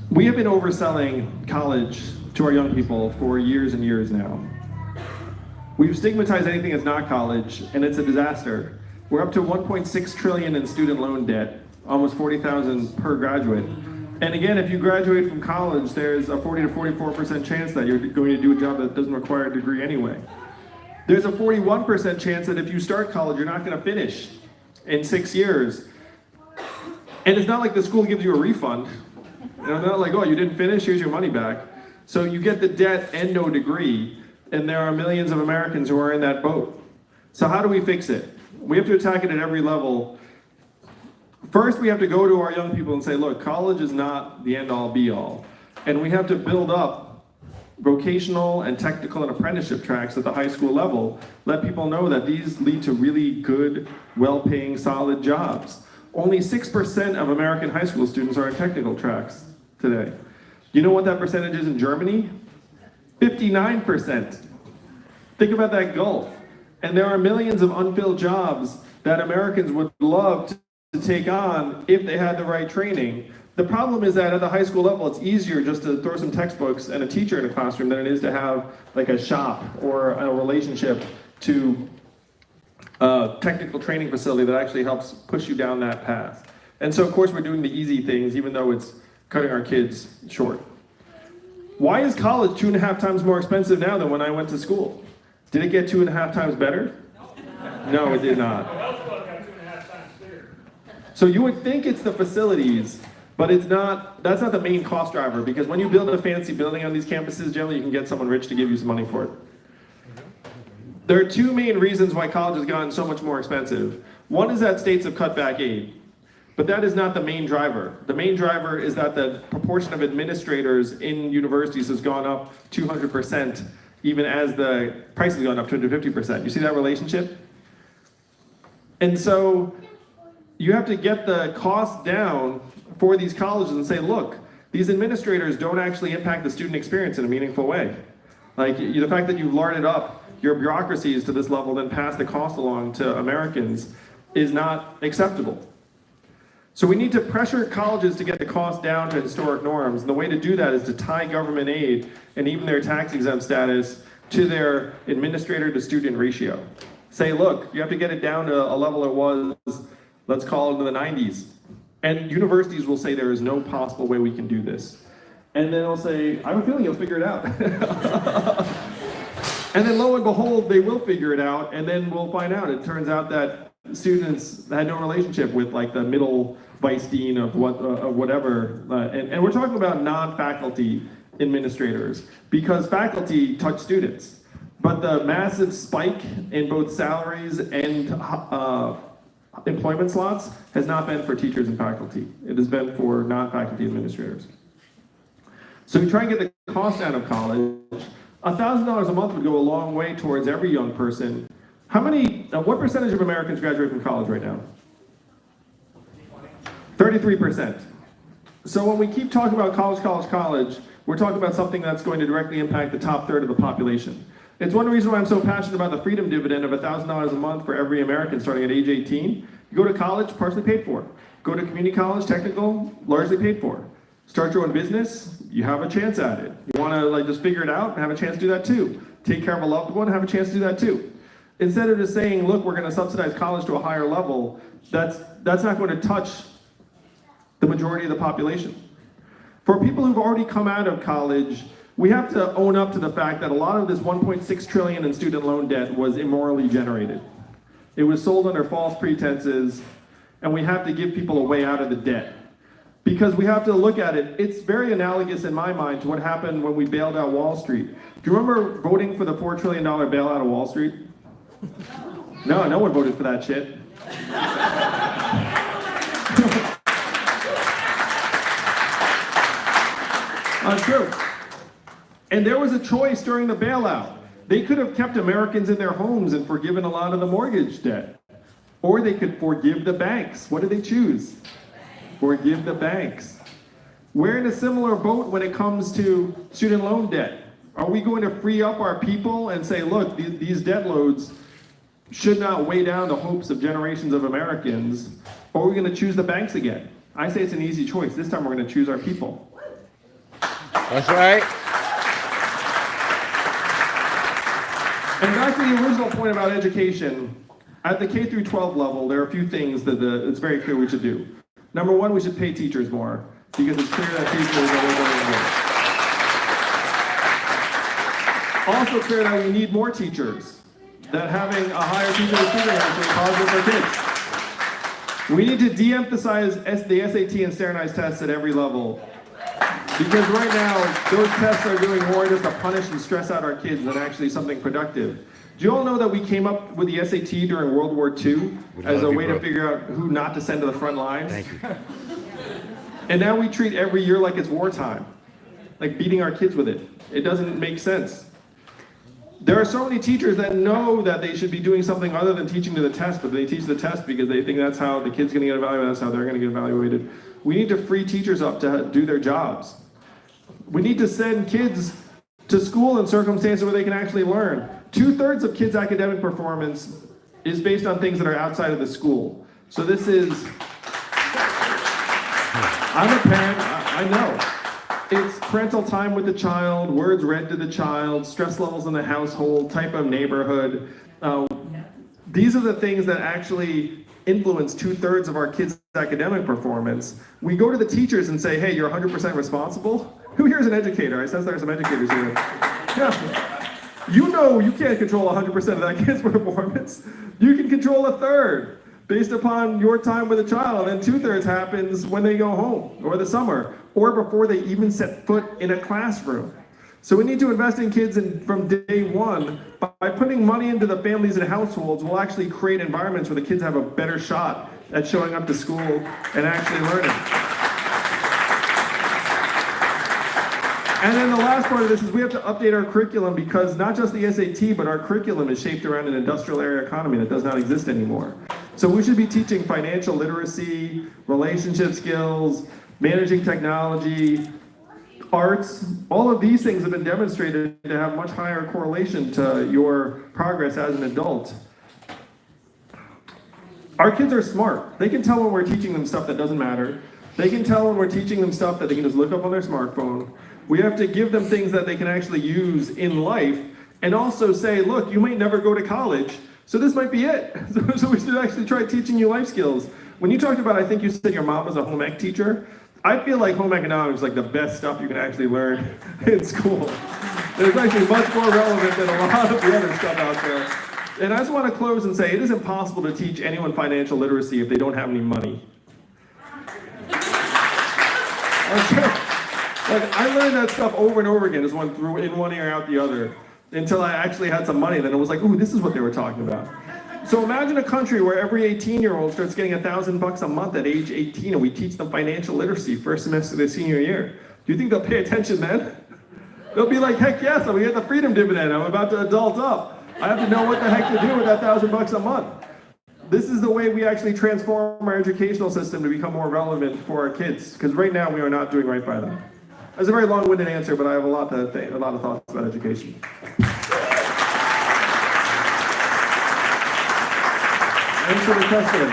We have been overselling college to our young people for years and years now. We've stigmatized anything that's not college, and it's a disaster. We're up to 1.6 trillion in student loan debt, almost 40,000 per graduate. And again, if you graduate from college, there's a 40 to 44% chance that you're going to do a job that doesn't require a degree anyway. There's a 41% chance that if you start college, you're not going to finish in 6 years. And it's not like the school gives you a refund. They're not like, oh, you didn't finish, here's your money back. So you get the debt and no degree, and there are millions of Americans who are in that boat. So how do we fix it? We have to attack it at every level. First, we have to go to our young people and say, look, college is not the end-all, be-all. And we have to build up vocational and technical and apprenticeship tracks at the high school level. Let people know that these lead to really good, well-paying, solid jobs. Only 6% of American high school students are in technical tracks today. You know what that percentage is in Germany? 59%. Think about that gulf. And there are millions of unfilled jobs that Americans would love to take on if they had the right training. The problem is that at the high school level, it's easier just to throw some textbooks and a teacher in a classroom than it is to have like a shop or a relationship to a technical training facility that actually helps push you down that path. And so of course we're doing the easy things even though it's cutting our kids short. Why is college 2.5 times more expensive now than when I went to school? Did it get 2.5 times better? No, it did not. So you would think it's the facilities, but it's not. That's not the main cost driver, because when you build a fancy building on these campuses, generally you can get someone rich to give you some money for it. There are two main reasons why college has gotten so much more expensive. One is that states have cut back aid, but that is not the main driver. The main driver is that the proportion of administrators in universities has gone up 200%, even as the price has gone up 250%. You see that relationship? And so you have to get the cost down for these colleges and say, look, these administrators don't actually impact the student experience in a meaningful way. Like the fact that you've larded up your bureaucracies to this level, then pass the cost along to Americans is not acceptable. So we need to pressure colleges to get the cost down to historic norms. And the way to do that is to tie government aid and even their tax exempt status to their administrator to student ratio. Say, look, you have to get it down to a level it was, let's call it in the 90s. And universities will say there is no possible way we can do this. And then they'll say, I have a feeling you'll figure it out. And then lo and behold, they will figure it out, and then we'll find out. It turns out that students had no relationship with like the middle vice dean of whatever. And we're talking about non-faculty administrators, because faculty touch students. But the massive spike in both salaries and employment slots has not been for teachers and faculty. It has been for non-faculty administrators. So we try and get the cost out of college. $1,000 a month would go a long way towards every young person. What percentage of Americans graduate from college right now? 33%. So when we keep talking about college, we're talking about something that's going to directly impact the top third of the population. It's one reason why I'm so passionate about the Freedom Dividend of $1,000 a month for every American starting at age 18. You go to college, partially paid for. Go to community college, technical, largely paid for. Start your own business, you have a chance at it. You want to just figure it out, have a chance to do that too. Take care of a loved one, have a chance to do that too. Instead of just saying, look, we're going to subsidize college to a higher level, that's not going to touch the majority of the population. For people who've already come out of college, we have to own up to the fact that a lot of this $1.6 trillion in student loan debt was immorally generated. It was sold under false pretenses, and we have to give people a way out of the debt. Because we have to look at it, it's very analogous in my mind to what happened when we bailed out Wall Street. Do you remember voting for the $4 trillion bailout of Wall Street? No one voted for that shit. True. And there was a choice during the bailout. They could have kept Americans in their homes and forgiven a lot of the mortgage debt. Or they could forgive the banks. What did they choose? Forgive the banks. We're in a similar boat when it comes to student loan debt. Are we going to free up our people and say, look, these debt loads should not weigh down the hopes of generations of Americans, or are we going to choose the banks again? I say it's an easy choice. This time we're going to choose our people. That's right. And back to the original point about education, at the K through 12 level, there are a few things that it's very clear we should do. Number one, we should pay teachers more, because it's clear that teachers are also clear that we need more teachers, that having a higher teacher-to-student ratio is positive for kids. We need to de-emphasize the SAT and standardized tests at every level, because right now, those tests are doing more just to punish and stress out our kids than actually something productive. Do you all know that we came up with the SAT during World War II as a way to figure out who not to send to the front lines? Thank you. And now we treat every year like it's wartime, like beating our kids with it. It doesn't make sense. There are so many teachers that know that they should be doing something other than teaching to the test, but they teach the test because they think that's how the kid's going to get evaluated, that's how they're going to get evaluated. We need to free teachers up to do their jobs. We need to send kids to school in circumstances where they can actually learn. 2/3 of kids' academic performance is based on things that are outside of the school. So this is, I'm a parent, I know. It's parental time with the child, words read to the child, stress levels in the household, type of neighborhood. These are the things that actually influence 2/3 of our kids' academic performance. We go to the teachers and say, hey, you're 100% responsible? Who here is an educator? I sense there are some educators here. Yeah. You know you can't control 100% of that kid's performance. You can control 1/3 based upon your time with a child, and 2/3 happens when they go home, or the summer, or before they even set foot in a classroom. So we need to invest in kids from day one. By putting money into the families and households, we'll actually create environments where the kids have a better shot at showing up to school and actually learning. And then the last part of this is we have to update our curriculum, because not just the SAT, but our curriculum is shaped around an industrial area economy that does not exist anymore. So we should be teaching financial literacy, relationship skills, managing technology, arts. All of these things have been demonstrated to have much higher correlation to your progress as an adult. Our kids are smart. They can tell when we're teaching them stuff that doesn't matter. They can tell when we're teaching them stuff that they can just look up on their smartphone. We have to give them things that they can actually use in life, and also say, look, you might never go to college, so this might be it. So we should actually try teaching you life skills. When you talked about, I think you said your mom was a home ec teacher, I feel like home economics is like the best stuff you can actually learn in school. It's actually much more relevant than a lot of the other stuff out there. And I just want to close and say, it is impossible to teach anyone financial literacy if they don't have any money. Like, I learned that stuff over and over again, just went through in one ear out the other, until I actually had some money. Then it was like, ooh, this is what they were talking about. So imagine a country where every 18-year-old starts getting $1,000 a month at age 18, and we teach them financial literacy first semester of their senior year. Do you think they'll pay attention then? They'll be like, heck yes, I'm gonna get the Freedom Dividend. I'm about to adult up. I have to know what the heck to do with that $1,000 a month. This is the way we actually transform our educational system to become more relevant for our kids. Because right now we are not doing right by them. That's a very long-winded answer, but I have a lot of thoughts about education. Thanks for the question.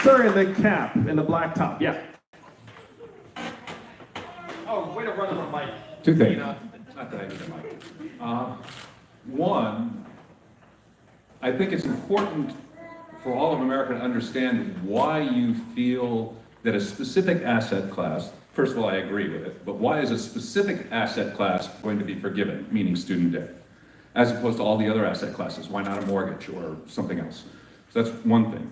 Sir in the cap, in the black top, yeah. Oh, way to run on the mic. Two things. Not that I need a mic. One, I think it's important for all of America to understand why you feel that a specific asset class, first of all, I agree with it, but why is a specific asset class going to be forgiven, meaning student debt, as opposed to all the other asset classes? Why not a mortgage or something else? So that's one thing.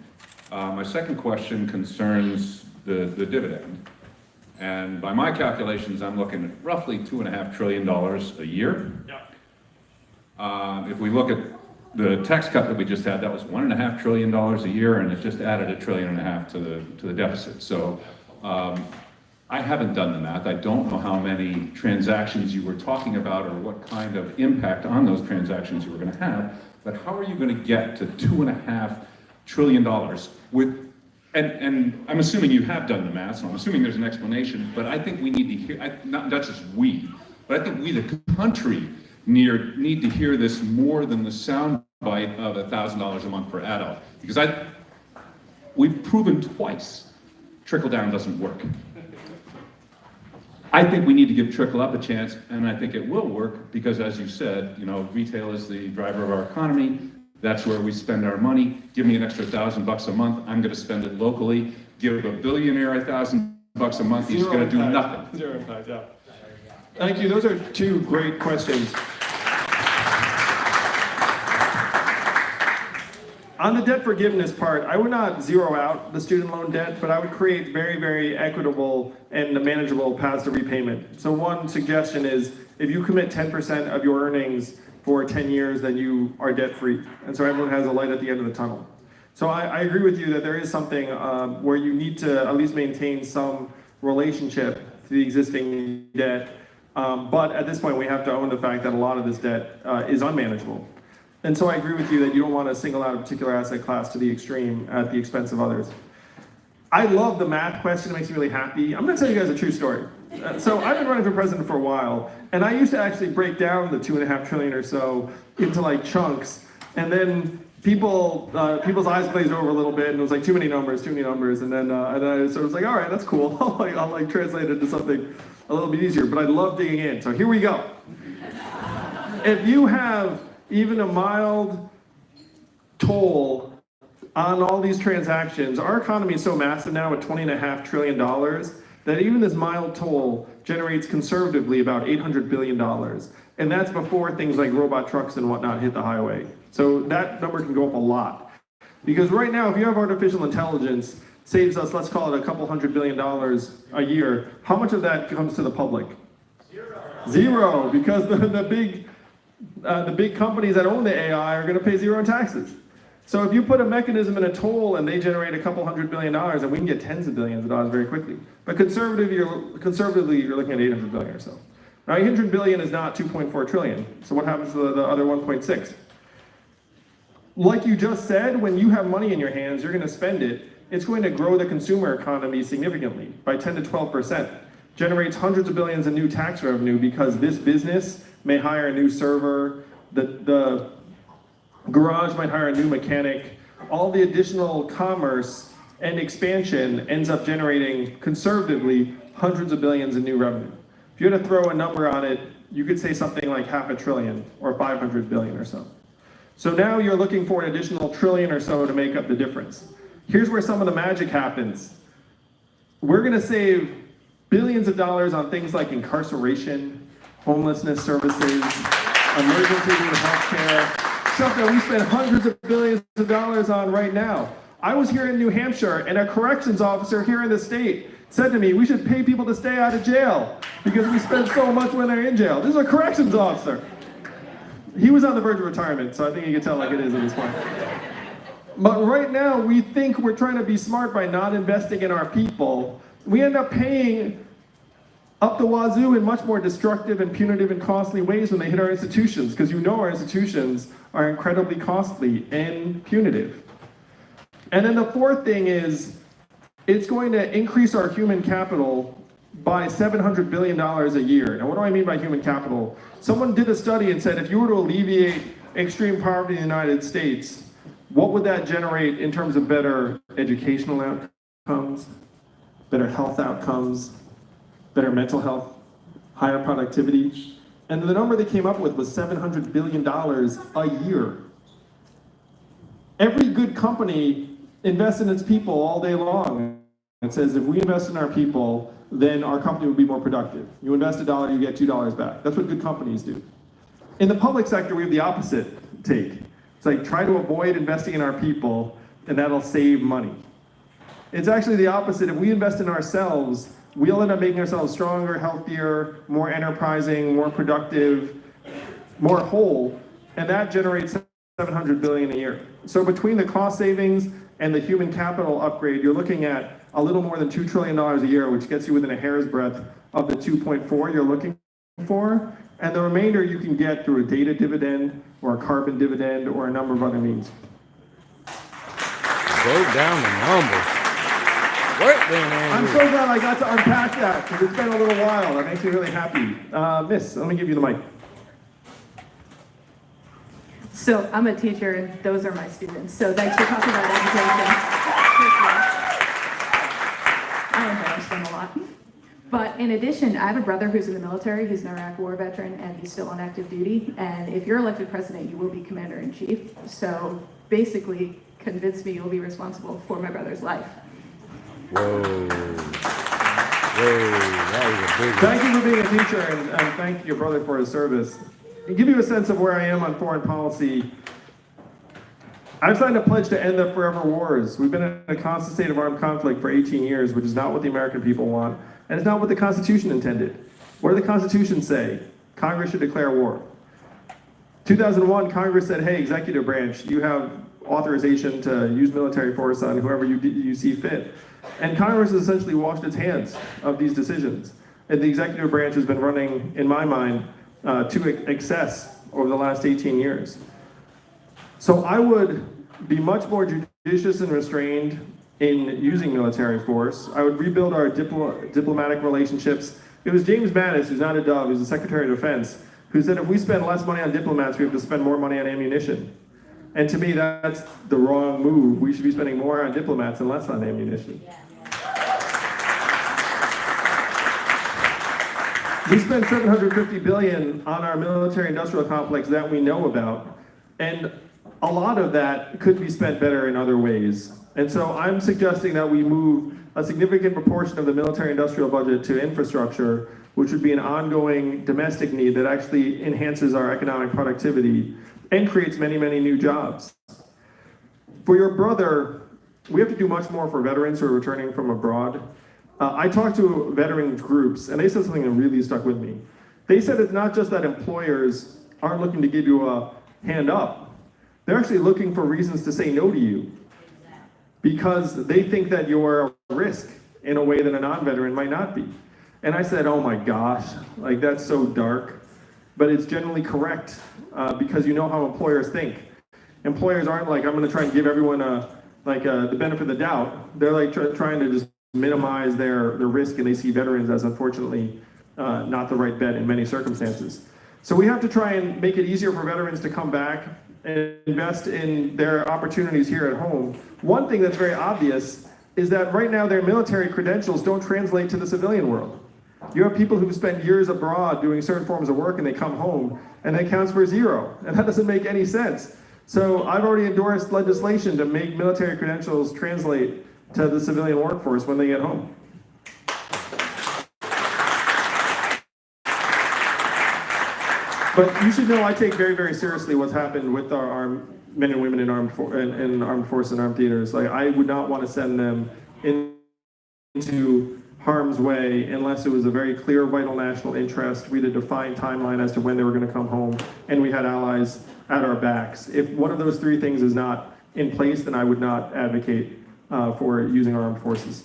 My second question concerns the dividend. And by my calculations, I'm looking at roughly $2.5 trillion a year. If we look at the tax cut that we just had, that was $1.5 trillion a year, and it just added $1.5 trillion to the deficit. So I haven't done the math. I don't know how many transactions you were talking about or what kind of impact on those transactions you were going to have. But how are you going to get to $2.5 trillion with? And I'm assuming you have done the math, so I'm assuming there's an explanation. But I think we need to hear, not just we, but I think we, the country, need to hear this more than the sound bite of $1,000 a month per adult, because we've proven twice trickle down doesn't work. I think we need to give trickle up a chance, and I think it will work because, as you said, retail is the driver of our economy. That's where we spend our money. Give me an extra $1,000 a month. I'm going to spend it locally. Give a billionaire $1,000 a month. He's going to do nothing. Zero impact, yeah. Thank you. Those are two great questions. On the debt forgiveness part, I would not zero out the student loan debt, but I would create very, very equitable and manageable paths to repayment. So one suggestion is, if you commit 10% of your earnings for 10 years, then you are debt-free. And so everyone has a light at the end of the tunnel. So I agree with you that there is something where you need to at least maintain some relationship to the existing debt. But at this point, we have to own the fact that a lot of this debt is unmanageable. And so I agree with you that you don't want to single out a particular asset class to the extreme at the expense of others. I love the math question. It makes me really happy. I'm going to tell you guys a true story. So I've been running for president for a while, and I used to actually break down the $2.5 trillion or so into like chunks, and then people's eyes glazed over a little bit, and it was like too many numbers, and then I sort of was like, all right, that's cool. I'll translate it into something a little bit easier, but I love digging in. So here we go. If you have even a mild toll on all these transactions, our economy is so massive now at $20.5 trillion that even this mild toll generates conservatively about $800 billion. And that's before things like robot trucks and whatnot hit the highway. So that number can go up a lot. Because right now, if you have artificial intelligence, saves us, let's call it a couple $100 billion a year, how much of that comes to the public? Zero, because the big companies that own the AI are gonna pay zero in taxes. So if you put a mechanism in a toll and they generate a couple $100 billion, and we can get tens of billions of dollars very quickly. But conservatively, you're looking at 800 billion or so. Now 800 billion is not 2.4 trillion. So what happens to the other 1.6? Like you just said, when you have money in your hands, you're gonna spend it. It's going to grow the consumer economy significantly by 10 to 12%. Generates hundreds of billions in new tax revenue because this business may hire a new server, the garage might hire a new mechanic. All the additional commerce and expansion ends up generating, conservatively, hundreds of billions in new revenue. If you had to throw a number on it, you could say something like $500 billion or 500 billion or so. So now you're looking for an additional trillion or so to make up the difference. Here's where some of the magic happens. We're gonna save billions of dollars on things like incarceration, homelessness services, emergency room healthcare, stuff that we spend hundreds of billions of dollars on right now. I was here in New Hampshire, and a corrections officer here in the state said to me, we should pay people to stay out of jail because we spend so much when they're in jail. This is a corrections officer. He was on the verge of retirement, so I think you can tell like it is at this point. But right now, we think we're trying to be smart by not investing in our people. We end up paying up the wazoo in much more destructive and punitive and costly ways when they hit our institutions, because you know our institutions are incredibly costly and punitive. And then the fourth thing is, it's going to increase our human capital by $700 billion a year. Now, what do I mean by human capital? Someone did a study and said if you were to alleviate extreme poverty in the United States, what would that generate in terms of better educational outcomes, better health outcomes, better mental health, higher productivity? And the number they came up with was $700 billion a year. Every good company invests in its people all day long. It says if we invest in our people, then our company will be more productive. You invest $1, you get $2 back. That's what good companies do. In the public sector, we have the opposite take. It's like try to avoid investing in our people, and that'll save money. It's actually the opposite. If we invest in ourselves, we'll end up making ourselves stronger, healthier, more enterprising, more productive, more whole, and that generates $700 billion a year. So between the cost savings and the human capital upgrade, you're looking at a little more than $2 trillion a year, which gets you within a hair's breadth of the 2.4 you're looking for. And the remainder you can get through a data dividend or a carbon dividend or a number of other means. Broke down the numbers. Work then, I'm Andrew. so glad I got to unpack that because it's been a little while. That makes me really happy. Miss, let me give you the mic. So I'm a teacher, and those are my students. So thanks for talking about education. I embarrass them a lot. But in addition, I have a brother who's in the military, who's an Iraq war veteran, and he's still on active duty. And if you're elected president, you will be commander-in-chief. So basically, convince me you'll be responsible for my brother's life. Whoa. That was a big one. Thank you for being a teacher, and thank your brother for his service. To give you a sense of where I am on foreign policy, I've signed a pledge to end the forever wars. We've been in a constant state of armed conflict for 18 years, which is not what the American people want, and it's not what the Constitution intended. What did the Constitution say? Congress should declare war. 2001, Congress said, hey, executive branch, you have authorization to use military force on whoever you see fit. And Congress has essentially washed its hands of these decisions. And the executive branch has been running, in my mind, to excess over the last 18 years. So I would be much more judicious and restrained in using military force. I would rebuild our diplomatic relationships. It was James Mattis, who's not a dove, who's the Secretary of Defense, who said if we spend less money on diplomats, we have to spend more money on ammunition. And to me, that's the wrong move. We should be spending more on diplomats and less on ammunition. We spend $750 billion on our military-industrial complex that we know about, and a lot of that could be spent better in other ways. And so I'm suggesting that we move a significant proportion of the military-industrial budget to infrastructure, which would be an ongoing domestic need that actually enhances our economic productivity and creates many, many new jobs. For your brother, we have to do much more for veterans who are returning from abroad. I talked to veteran groups, and they said something that really stuck with me. They said it's not just that employers aren't looking to give you a hand up. They're actually looking for reasons to say no to you because they think that you're a risk in a way that a non-veteran might not be. And I said, oh my gosh, like that's so dark. But it's generally correct because you know how employers think. Employers aren't like, I'm gonna try and give everyone the benefit of the doubt. They're like trying to just minimize their risk, and they see veterans as unfortunately not the right bet in many circumstances. So we have to try and make it easier for veterans to come back and invest in their opportunities here at home. One thing that's very obvious is that right now their military credentials don't translate to the civilian world. You have people who spend years abroad doing certain forms of work and they come home and that counts for zero, and that doesn't make any sense. So I've already endorsed legislation to make military credentials translate to the civilian workforce when they get home. But you should know I take very, very seriously what's happened with our men and women in armed forces and armed theaters. Like, I would not want to send them into harm's way unless it was a very clear vital national interest. We had a defined timeline as to when they were going to come home, and we had allies at our backs. If one of those three things is not in place, then I would not advocate for using armed forces.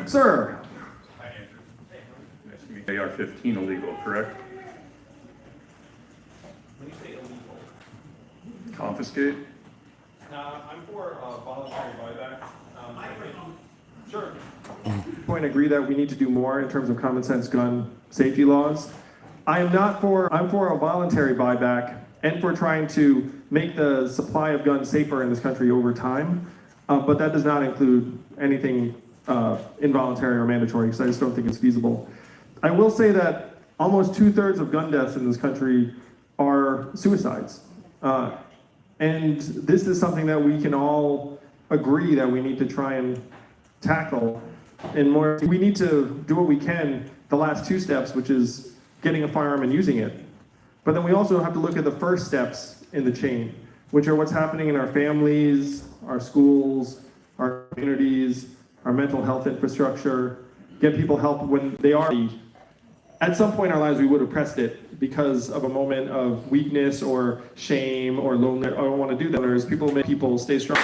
Sir. Hi, Andrew. Nice to meet you. AR-15 illegal, correct? When you say illegal, Confiscate? I'm for voluntary buyback. Sure. Point agree that we need to do more in terms of common sense gun safety laws. I'm for a voluntary buyback and for trying to make the supply of guns safer in this country over time. But that does not include anything involuntary or mandatory, because I just don't think it's feasible. I will say that almost 2/3 of gun deaths in this country are suicides. And this is something that we can all agree that we need to try and tackle. And more, we need to do what we can, the last two steps, which is getting a firearm and using it. But then we also have to look at the first steps in the chain, which are what's happening in our families, our schools, our communities, our mental health infrastructure, get people help when they are. At some point in our lives, we would have pressed it because of a moment of weakness or shame or loneliness. I don't want to do that. There's people make people stay strong.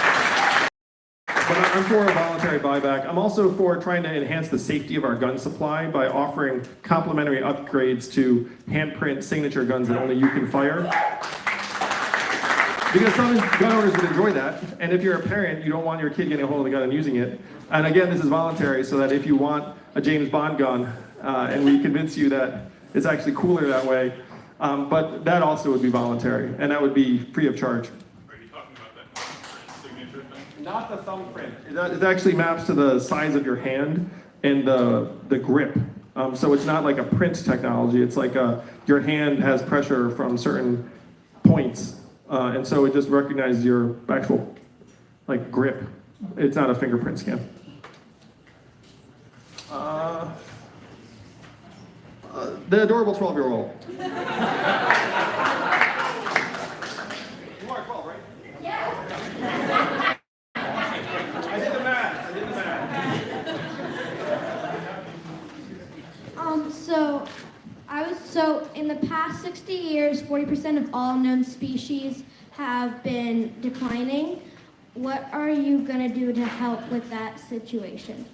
But I'm for a voluntary buyback. I'm also for trying to enhance the safety of our gun supply by offering complimentary upgrades to handprint signature guns that only you can fire. Because some gun owners would enjoy that, and if you're a parent, you don't want your kid getting a hold of the gun and using it. And again, this is voluntary, so that if you want a James Bond gun, and we convince you that it's actually cooler that way, but that also would be voluntary, and that would be free of charge. Are you talking about that signature thing? Not the thumbprint. It actually maps to the size of your hand and the grip. So it's not like a print technology. It's like your hand has pressure from certain points, and so it just recognizes your actual grip. It's not a fingerprint scan. The adorable 12-year-old. You are 12, right? Yeah. I did the math. So in the past 60 years, 40% of all known species have been declining. What are you going to do to help with that situation?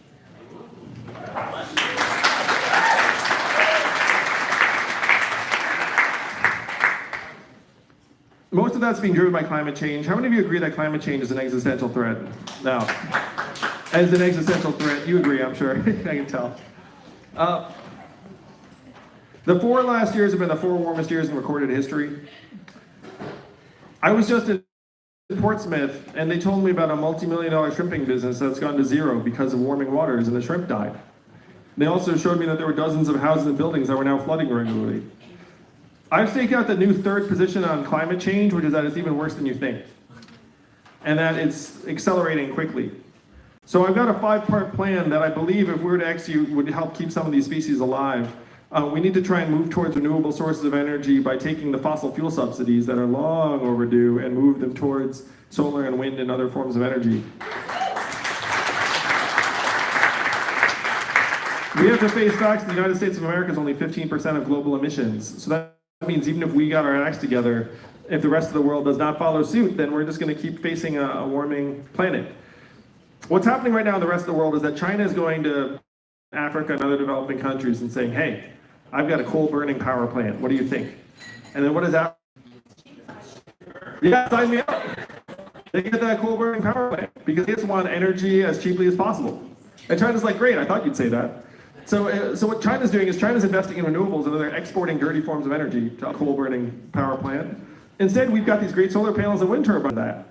Most of that's being driven by climate change. How many of you agree that climate change is an existential threat? No. As an existential threat, you agree, I'm sure. I can tell. The 4 last years have been the 4 warmest years in recorded history. I was just in Portsmouth, and they told me about a multi-million-dollar shrimping business that's gone to zero because of warming waters, and the shrimp died. They also showed me that there were dozens of houses and buildings that were now flooding regularly. I've staked out the new 3rd position on climate change, which is that it's even worse than you think, and that it's accelerating quickly. So I've got a 5-part plan that I believe, if we were to execute, would help keep some of these species alive. We need to try and move towards renewable sources of energy by taking the fossil fuel subsidies that are long overdue and move them towards solar and wind and other forms of energy. We have to face facts. The United States of America is only 15% of global emissions. So that means even if we got our acts together, if the rest of the world does not follow suit, then we're just going to keep facing a warming planet. What's happening right now in the rest of the world is that China is going to Africa and other developing countries and saying, hey, I've got a coal-burning power plant. What do you think? And then what is that? Yeah, sign me up. They get that coal-burning power plant because they just want energy as cheaply as possible. And China's like, great, I thought you'd say that. So what China's doing is China's investing in renewables and they're exporting dirty forms of energy to a coal-burning power plant. Instead, we've got these great solar panels and wind turbines.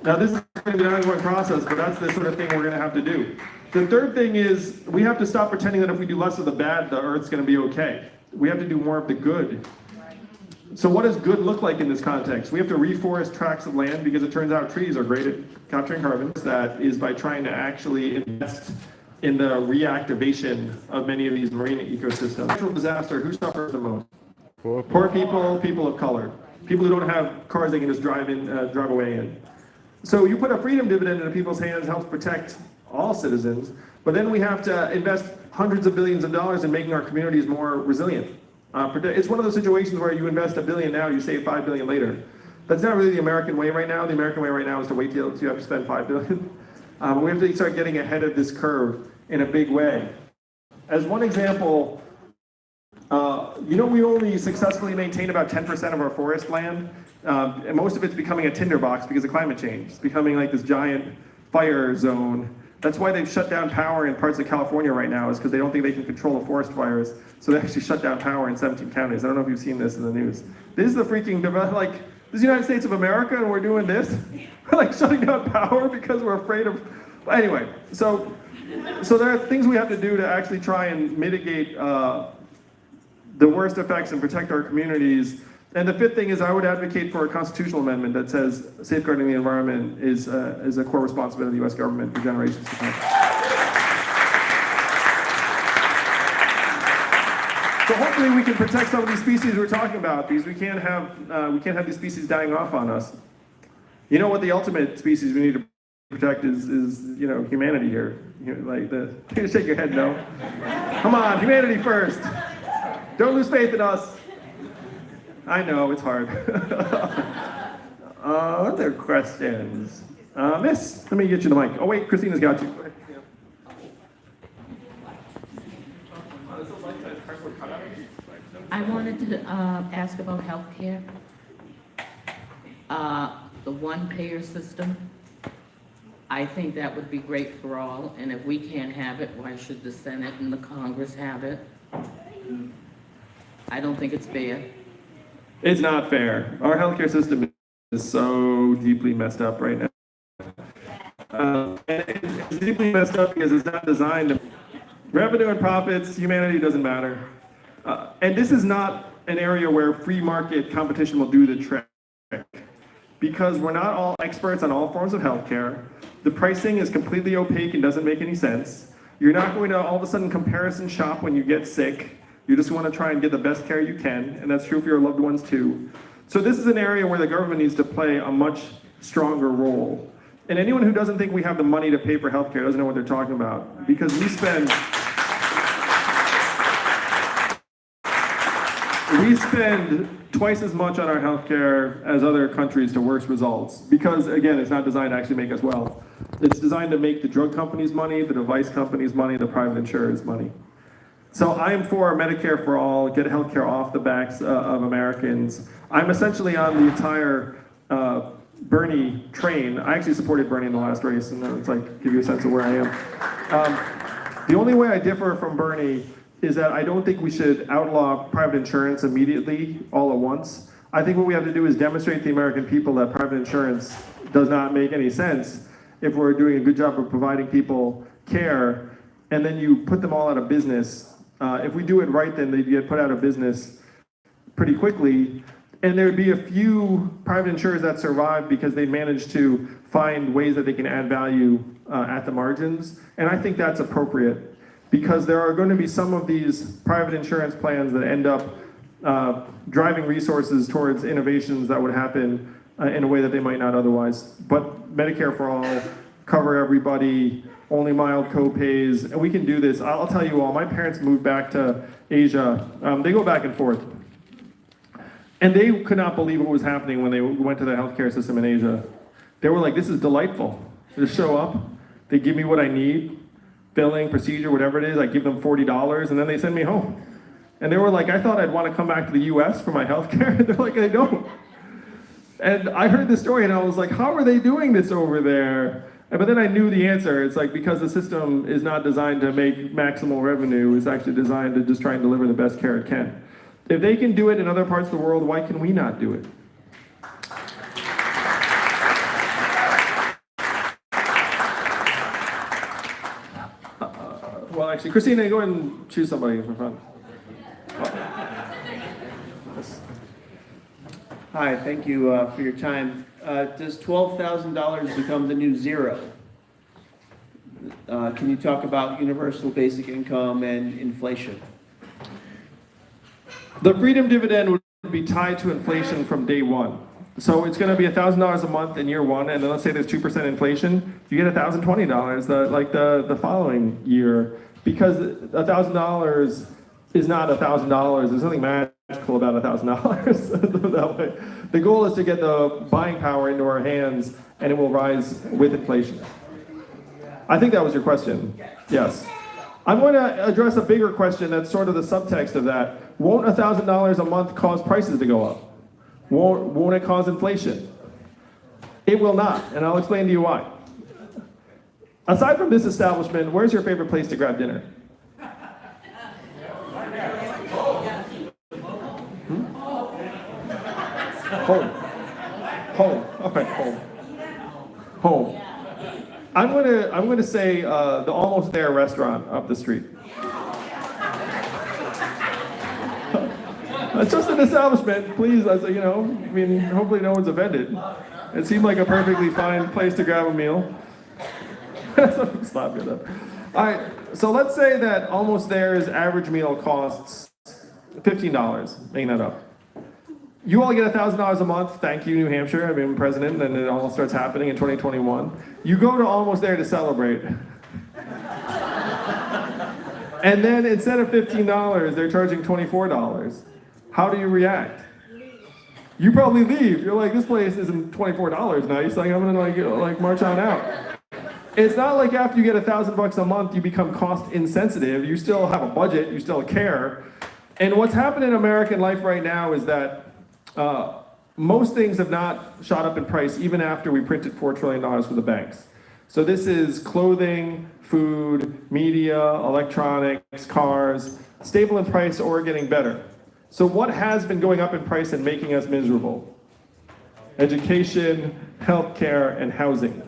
Now, this is going to be an ongoing process, but that's the sort of thing we're going to have to do. The third thing is we have to stop pretending that if we do less of the bad, the Earth's going to be okay. We have to do more of the good. So what does good look like in this context? We have to reforest tracts of land because it turns out trees are great at capturing carbon. That is by trying to actually invest in the reactivation of many of these marine ecosystems. Natural disaster, who suffers the most? Poor people, people of color, people who don't have cars they can just drive away in. So you put a freedom dividend into people's hands, helps protect all citizens, but then we have to invest hundreds of billions of dollars in making our communities more resilient. It's one of those situations where you invest $1 billion now, you save $5 billion later. That's not really the American way right now. The American way right now is to wait till you have to spend $5 billion. We have to start getting ahead of this curve in a big way. As one example, we only successfully maintain about 10% of our forest land, and most of it's becoming a tinderbox because of climate change. It's becoming like this giant fire zone. That's why they've shut down power in parts of California right now, is because they don't think they can control the forest fires. So they actually shut down power in 17 counties. I don't know if you've seen this in the news. This is the freaking, like, this is the United States of America and we're doing this? We're like shutting down power because we're afraid of, anyway. So there are things we have to do to actually try and mitigate the worst effects and protect our communities. And the fifth thing is I would advocate for a constitutional amendment that says safeguarding the environment is a core responsibility of the U.S. government for generations to come. So hopefully we can protect some of these species we're talking about, because we can't have these species dying off on us. You know what the ultimate species we need to protect is humanity here. Shake your head no. Come on, humanity first. Don't lose faith in us. I know, it's hard. Other questions? Miss, let me get you the mic. Oh wait, Christina's got you. Go ahead. I wanted to ask about healthcare. The one-payer system. I think that would be great for all, and if we can't have it, why should the Senate and the Congress have it? I don't think it's fair. It's not fair. Our healthcare system is so deeply messed up right now. And it's deeply messed up because it's not designed to revenue and profits, humanity doesn't matter. And this is not an area where free market competition will do the trick, because we're not all experts on all forms of healthcare. The pricing is completely opaque and doesn't make any sense. You're not going to all of a sudden comparison shop when you get sick. You just want to try and get the best care you can, and that's true for your loved ones too. So this is an area where the government needs to play a much stronger role. And anyone who doesn't think we have the money to pay for healthcare doesn't know what they're talking about, because we spend twice as much on our healthcare as other countries to worse results, because again, it's not designed to actually make us well. It's designed to make the drug companies money, the device companies money, the private insurers money. So I am for Medicare for all, get healthcare off the backs of Americans. I'm essentially on the entire Bernie train. I actually supported Bernie in the last race, and it's like, give you a sense of where I am. The only way I differ from Bernie is that I don't think we should outlaw private insurance immediately, all at once. I think what we have to do is demonstrate to the American people that private insurance does not make any sense if we're doing a good job of providing people care, and then you put them all out of business. If we do it right, then they get put out of business pretty quickly. And there would be a few private insurers that survive because they managed to find ways that they can add value at the margins. And I think that's appropriate, because there are going to be some of these private insurance plans that end up driving resources towards innovations that would happen in a way that they might not otherwise. But Medicare for all, cover everybody, only mild co-pays, and we can do this. I'll tell you all, my parents moved back to Asia. They go back and forth. And they could not believe what was happening when they went to the healthcare system in Asia. They were like, this is delightful. They just show up, they give me what I need, billing, procedure, whatever it is, I give them $40, and then they send me home. And they were like, I thought I'd want to come back to the US for my healthcare. They're like, I don't. And I heard this story and I was like, how are they doing this over there? But then I knew the answer. It's like, because the system is not designed to make maximal revenue, it's actually designed to just try and deliver the best care it can. If they can do it in other parts of the world, why can we not do it? Well, actually, Christina, go ahead and choose somebody for fun. Hi, thank you for your time. Does $12,000 become the new zero? Can you talk about universal basic income and inflation? The Freedom Dividend would be tied to inflation from day one. So it's going to be $1,000 a month in year one, and then let's say there's 2% inflation, you get $1,020 the following year, because $1,000 is not $1,000. There's nothing magical about $1,000 that way. The goal is to get the buying power into our hands, and it will rise with inflation. I think that was your question. Yes. I'm going to address a bigger question that's sort of the subtext of that. Won't $1,000 a month cause prices to go up? Won't it cause inflation? It will not, and I'll explain to you why. Aside from this establishment, where's your favorite place to grab dinner? Home. Home. Okay, home. Home. I'm gonna say the Almost There restaurant up the street. It's just an establishment, please. I mean, hopefully no one's offended. It seemed like a perfectly fine place to grab a meal. Stop it up. All right, so let's say that Almost There's average meal costs $15, making that up. You all get $1,000 a month, thank you, New Hampshire, I've been president, and it all starts happening in 2021. You go to Almost There to celebrate. And then instead of $15, they're charging $24. How do you react? You probably leave. You're like, this place isn't $24 nice, like I'm gonna march on out. It's not like after you get $1,000 a month, you become cost insensitive. You still have a budget, you still care. And what's happened in American life right now is that most things have not shot up in price even after we printed $4 trillion for the banks. So this is clothing, food, media, electronics, cars, stable in price or getting better. So what has been going up in price and making us miserable? Education, healthcare, and housing.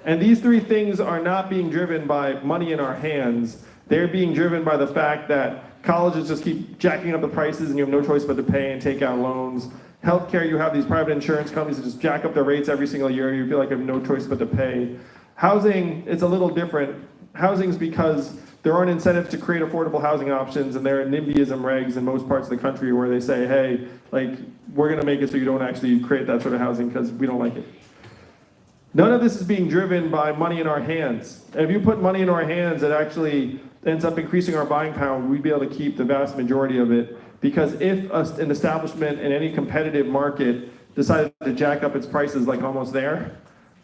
And these three things are not being driven by money in our hands. They're being driven by the fact that colleges just keep jacking up the prices and you have no choice but to pay and take out loans. Healthcare, you have these private insurance companies that just jack up their rates every single year. You feel like you have no choice but to pay. Housing, it's a little different. Housing's because there aren't incentives to create affordable housing options, and there are NIMBYism regs in most parts of the country where they say, hey, we're gonna make it so you don't actually create that sort of housing because we don't like it. None of this is being driven by money in our hands. If you put money in our hands, it actually ends up increasing our buying power. We'd be able to keep the vast majority of it, because if an establishment in any competitive market decided to jack up its prices like Almost There,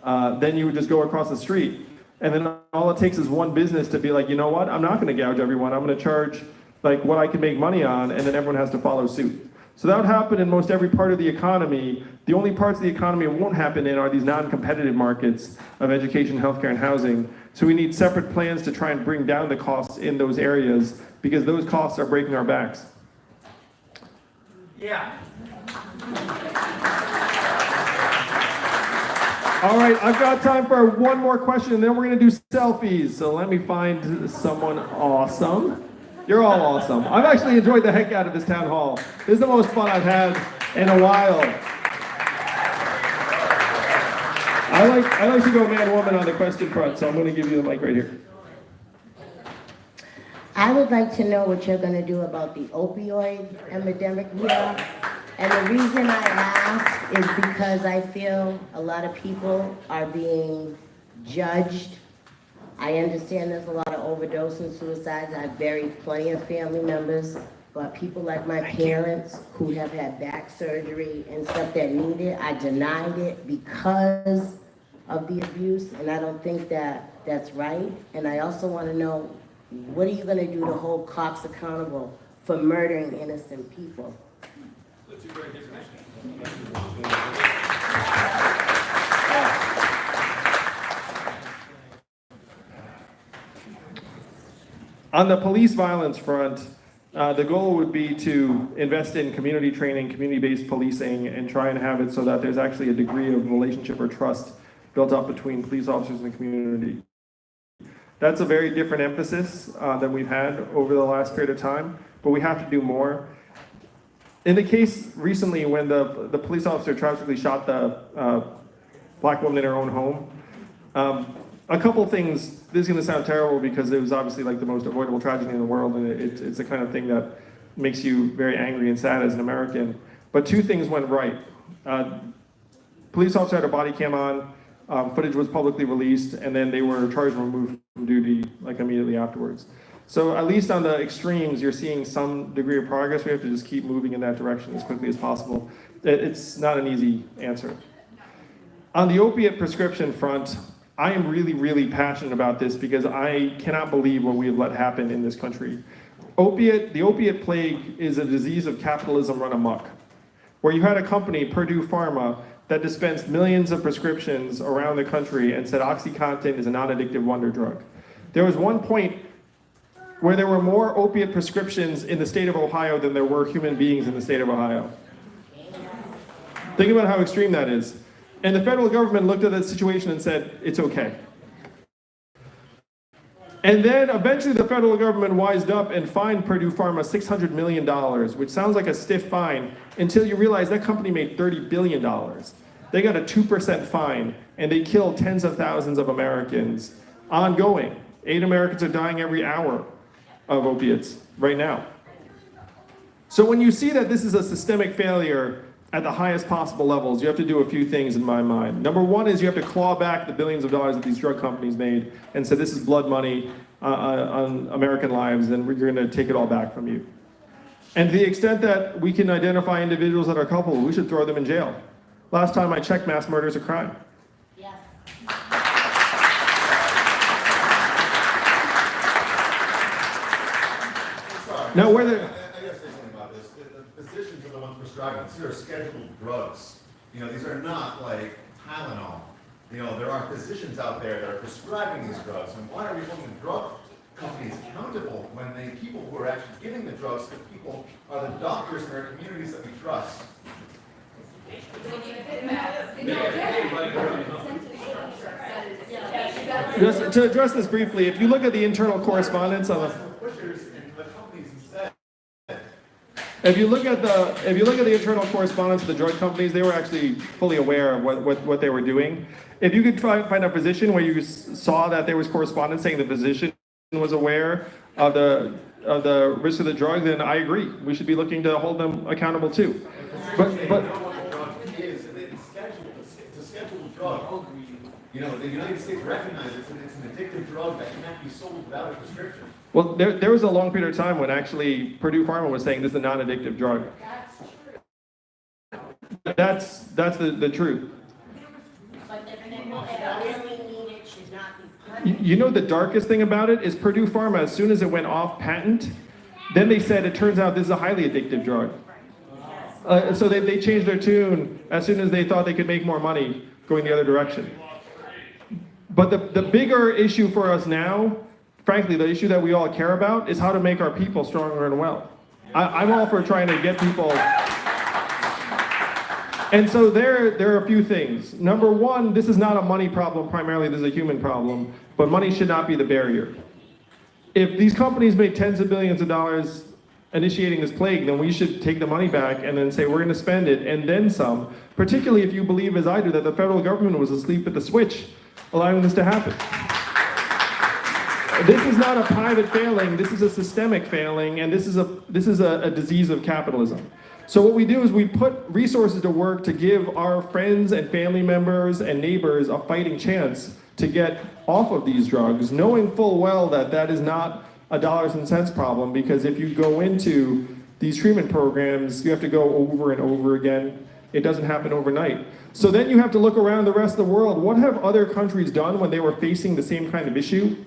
then you would just go across the street. And then all it takes is one business to be like, you know what, I'm not gonna gouge everyone, I'm gonna charge what I can make money on, and then everyone has to follow suit. So that would happen in most every part of the economy. The only parts of the economy it won't happen in are these non-competitive markets of education, healthcare, and housing. So we need separate plans to try and bring down the costs in those areas, because those costs are breaking our backs. Yeah. All right, I've got time for one more question, and then we're gonna do selfies. So let me find someone awesome. You're all awesome. I've actually enjoyed the heck out of this town hall. This is the most fun I've had in a while. I like to go man-woman on the question front, so I'm gonna give you the mic right here. I would like to know what you're gonna do about the opioid epidemic here. And the reason I ask is because I feel a lot of people are being judged. I understand there's a lot of overdose and suicides. I've buried plenty of family members, but people like my parents who have had back surgery and stuff that need it, I denied it because of the abuse, and I don't think that that's right. And I also want to know, what are you going to do to hold cops accountable for murdering innocent people? On the police violence front, the goal would be to invest in community training, community-based policing, and try and have it so that there's actually a degree of relationship or trust built up between police officers and the community. That's a very different emphasis than we've had over the last period of time, but we have to do more. In the case recently when the police officer tragically shot the black woman in her own home, a couple things. This is going to sound terrible because it was obviously the most avoidable tragedy in the world, and it's the kind of thing that makes you very angry and sad as an American. But two things went right. Police officer had a body cam on, footage was publicly released, and then they were charged and removed from duty immediately afterwards. So at least on the extremes, you're seeing some degree of progress. We have to just keep moving in that direction as quickly as possible. It's not an easy answer. On the opiate prescription front, I am really, really passionate about this because I cannot believe what we have let happen in this country. The opiate plague is a disease of capitalism run amok, where you had a company, Purdue Pharma, that dispensed millions of prescriptions around the country and said OxyContin is a non-addictive wonder drug. There was one point where there were more opiate prescriptions in the state of Ohio than there were human beings in the state of Ohio. Think about how extreme that is. And the federal government looked at that situation and said, it's okay. And then eventually the federal government wised up and fined Purdue Pharma $600 million, which sounds like a stiff fine until you realize that company made $30 billion. They got a 2% fine and they killed tens of thousands of Americans ongoing. 8 Americans are dying every hour of opiates right now. So when you see that this is a systemic failure at the highest possible levels, you have to do a few things in my mind. Number one is you have to claw back the billions of dollars that these drug companies made and say this is blood money on American lives and we're going to take it all back from you. And to the extent that we can identify individuals that are culpable, we should throw them in jail. Last time I checked, mass murder is a crime. Yes. Now whether I gotta say something about this. The physicians are the ones prescribing. These are scheduled drugs. You know, these are not like Tylenol. You know, there are physicians out there that are prescribing these drugs. And why are we holding the drug companies accountable when the people who are actually giving the drugs to people are the doctors in our communities that we trust? Just to address this briefly, if you look at the internal correspondence on the If you look at the internal correspondence of the drug companies, they were actually fully aware of what they were doing. If you could find a position where you saw that there was correspondence saying the physician was aware of the risk of the drug, then I agree. We should be looking to hold them accountable too. But It's a scheduled drug. You know, the United States recognizes it's an addictive drug that cannot be sold without a prescription. well, there was a long period of time when actually Purdue Pharma was saying this is a non-addictive drug. That's the truth. But the people that really need it should not be punished. You know the darkest thing about it is Purdue Pharma, as soon as it went off patent, then they said it turns out this is a highly addictive drug. So they changed their tune as soon as they thought they could make more money going the other direction. But the bigger issue for us now, frankly, the issue that we all care about is how to make our people stronger and well. I'm all for trying to get people. And so there are a few things. Number one, this is not a money problem primarily, this is a human problem, but money should not be the barrier. If these companies made tens of billions of dollars initiating this plague, then we should take the money back and then say we're going to spend it and then some, particularly if you believe, as I do, that the federal government was asleep at the switch, allowing this to happen. This is not a private failing, this is a systemic failing, and this is a disease of capitalism. So what we do is we put resources to work to give our friends and family members and neighbors a fighting chance to get off of these drugs, knowing full well that that is not a dollars and cents problem, because if you go into these treatment programs, you have to go over and over again. It doesn't happen overnight. So then you have to look around the rest of the world. What have other countries done when they were facing the same kind of issue?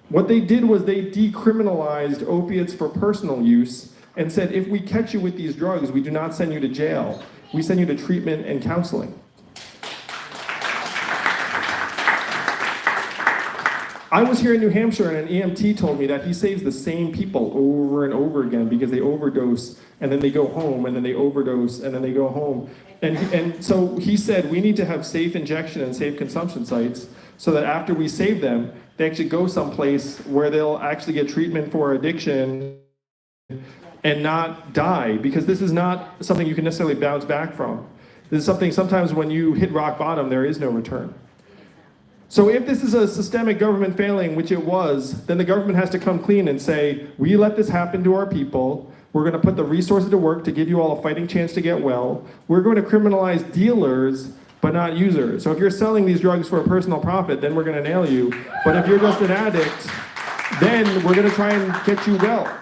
What they did was they decriminalized opiates for personal use and said, if we catch you with these drugs, we do not send you to jail. We send you to treatment and counseling. I was here in New Hampshire and an EMT told me that he saves the same people over and over again because they overdose and then they go home and then they overdose and then they go home. And so he said we need to have safe injection and safe consumption sites so that after we save them, they actually go someplace where they'll actually get treatment for addiction and not die, because this is not something you can necessarily bounce back from. This is something sometimes when you hit rock bottom, there is no return. So if this is a systemic government failing, which it was, then the government has to come clean and say, we let this happen to our people. We're going to put the resources to work to give you all a fighting chance to get well. We're going to criminalize dealers, but not users. So if you're selling these drugs for a personal profit, then we're going to nail you. But if you're just an addict, then we're going to try and get you well.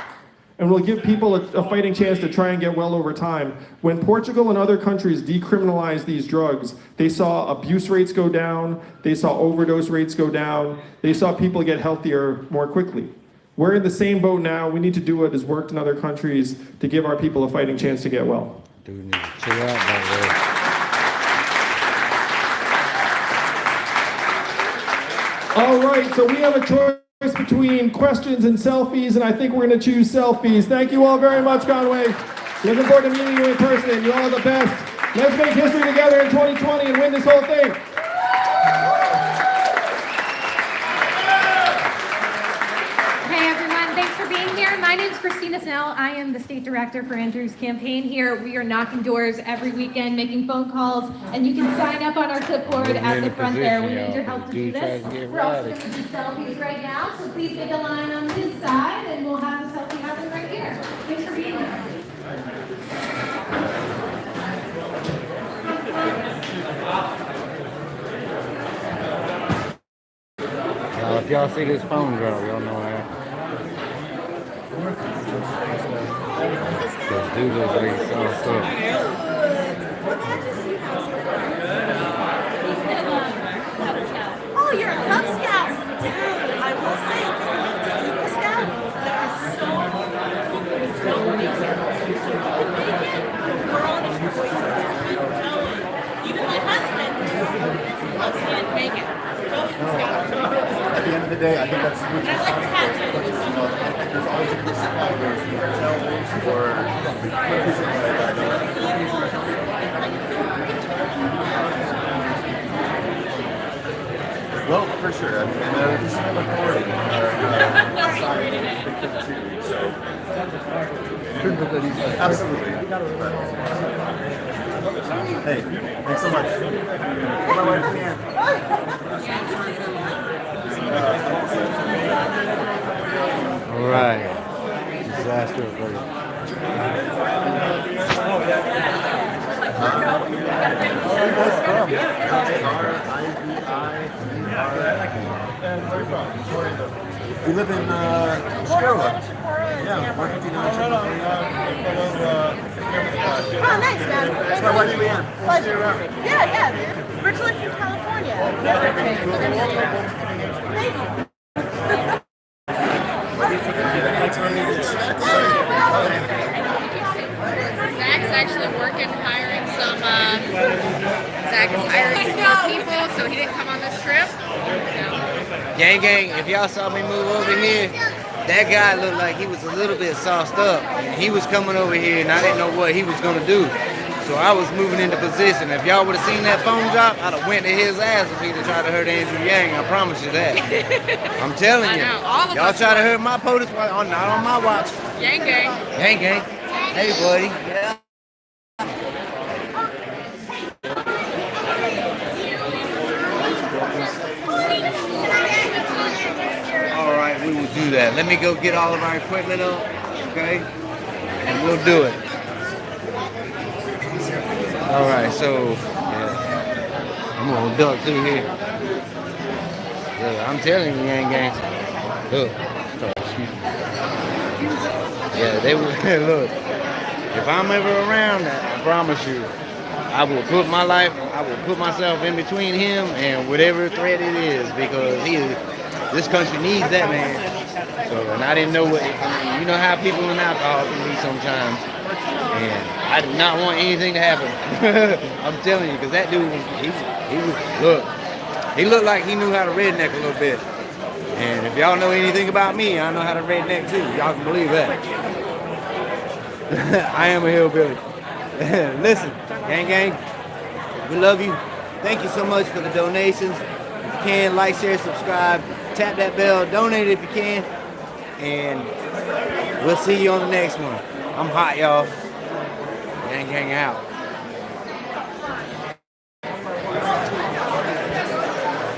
and will give people a fighting chance to try and get well over time. When Portugal and other countries decriminalized these drugs, they saw abuse rates go down, they saw overdose rates go down, they saw people get healthier more quickly. We're in the same boat now. We need to do what has worked in other countries to give our people a fighting chance to get well. Dude needs to chill out back there. All right, so we have a choice between questions and selfies, and I think we're going to choose selfies. Thank you all very much, Conway. Looking forward to meeting you in person. You all are the best. Let's make history together in 2020 and win this whole thing. Hey everyone, thanks for being here. My name is Christina Snell. I am the state director for Andrew's campaign here. We are knocking doors every weekend, making phone calls, and you can sign up on our clipboard at the front there. We need your help to do this. We're also going to do selfies right now, so please make a line on this side, and we'll have the selfie happen right here. Thanks for being here. If y'all see this phone drop, y'all know how. This dude looks like he's all stuff. Oh, you're a Cub Scout. Dude, I will say, if you're not an Eagle Scout, there are so many people who don't make it. We're all these voices that people know. Even my husband, he didn't make it. At the end of the day, I think that's what you're talking about. There's always going to be survivors or well, for sure. I mean, and there's some authority in our society too. So, absolutely. Hey, thanks so much. My wife, Ann. All right. Disaster alert. We live in Chicago. Yeah, 159. Oh, nice, man. That's my wife, Leanne. Pleasure. Yeah, dude. Originally from California. Thank you. Zach's actually working, hiring some, Zach is hiring some more people, so he didn't come on this trip. Gang, if y'all saw me move over here, that guy looked like he was a little bit sauced up. He was coming over here and I didn't know what he was gonna do. So I was moving into position. If y'all would have seen that phone drop, I'd have went to his ass if he'd have tried to hurt Andrew Yang. I promise you that. I'm telling you. Y'all try to hurt my POTUS, not on my watch. Yang gang. Gang gang. Hey buddy. Yeah. All right, we will do that. Let me go get all of our equipment up, okay? And we'll do it. All right, so yeah, I'm gonna duck through here. Yeah, I'm telling you, Yang gang. Look, yeah, they will. Look, if I'm ever around, I promise you, I will put myself in between him and whatever threat it is, because this country needs that man. So, and I didn't know what, you know how people in alcohol can be sometimes. And I did not want anything to happen. I'm telling you, because that dude, he looked like he knew how to redneck a little bit. And if y'all know anything about me, I know how to redneck too. Y'all can believe that. I am a hillbilly. Listen, gang, we love you. Thank you so much for the donations. If you can, like, share, subscribe, tap that bell, donate if you can. And we'll see you on the next one. I'm hot, y'all. Gang out.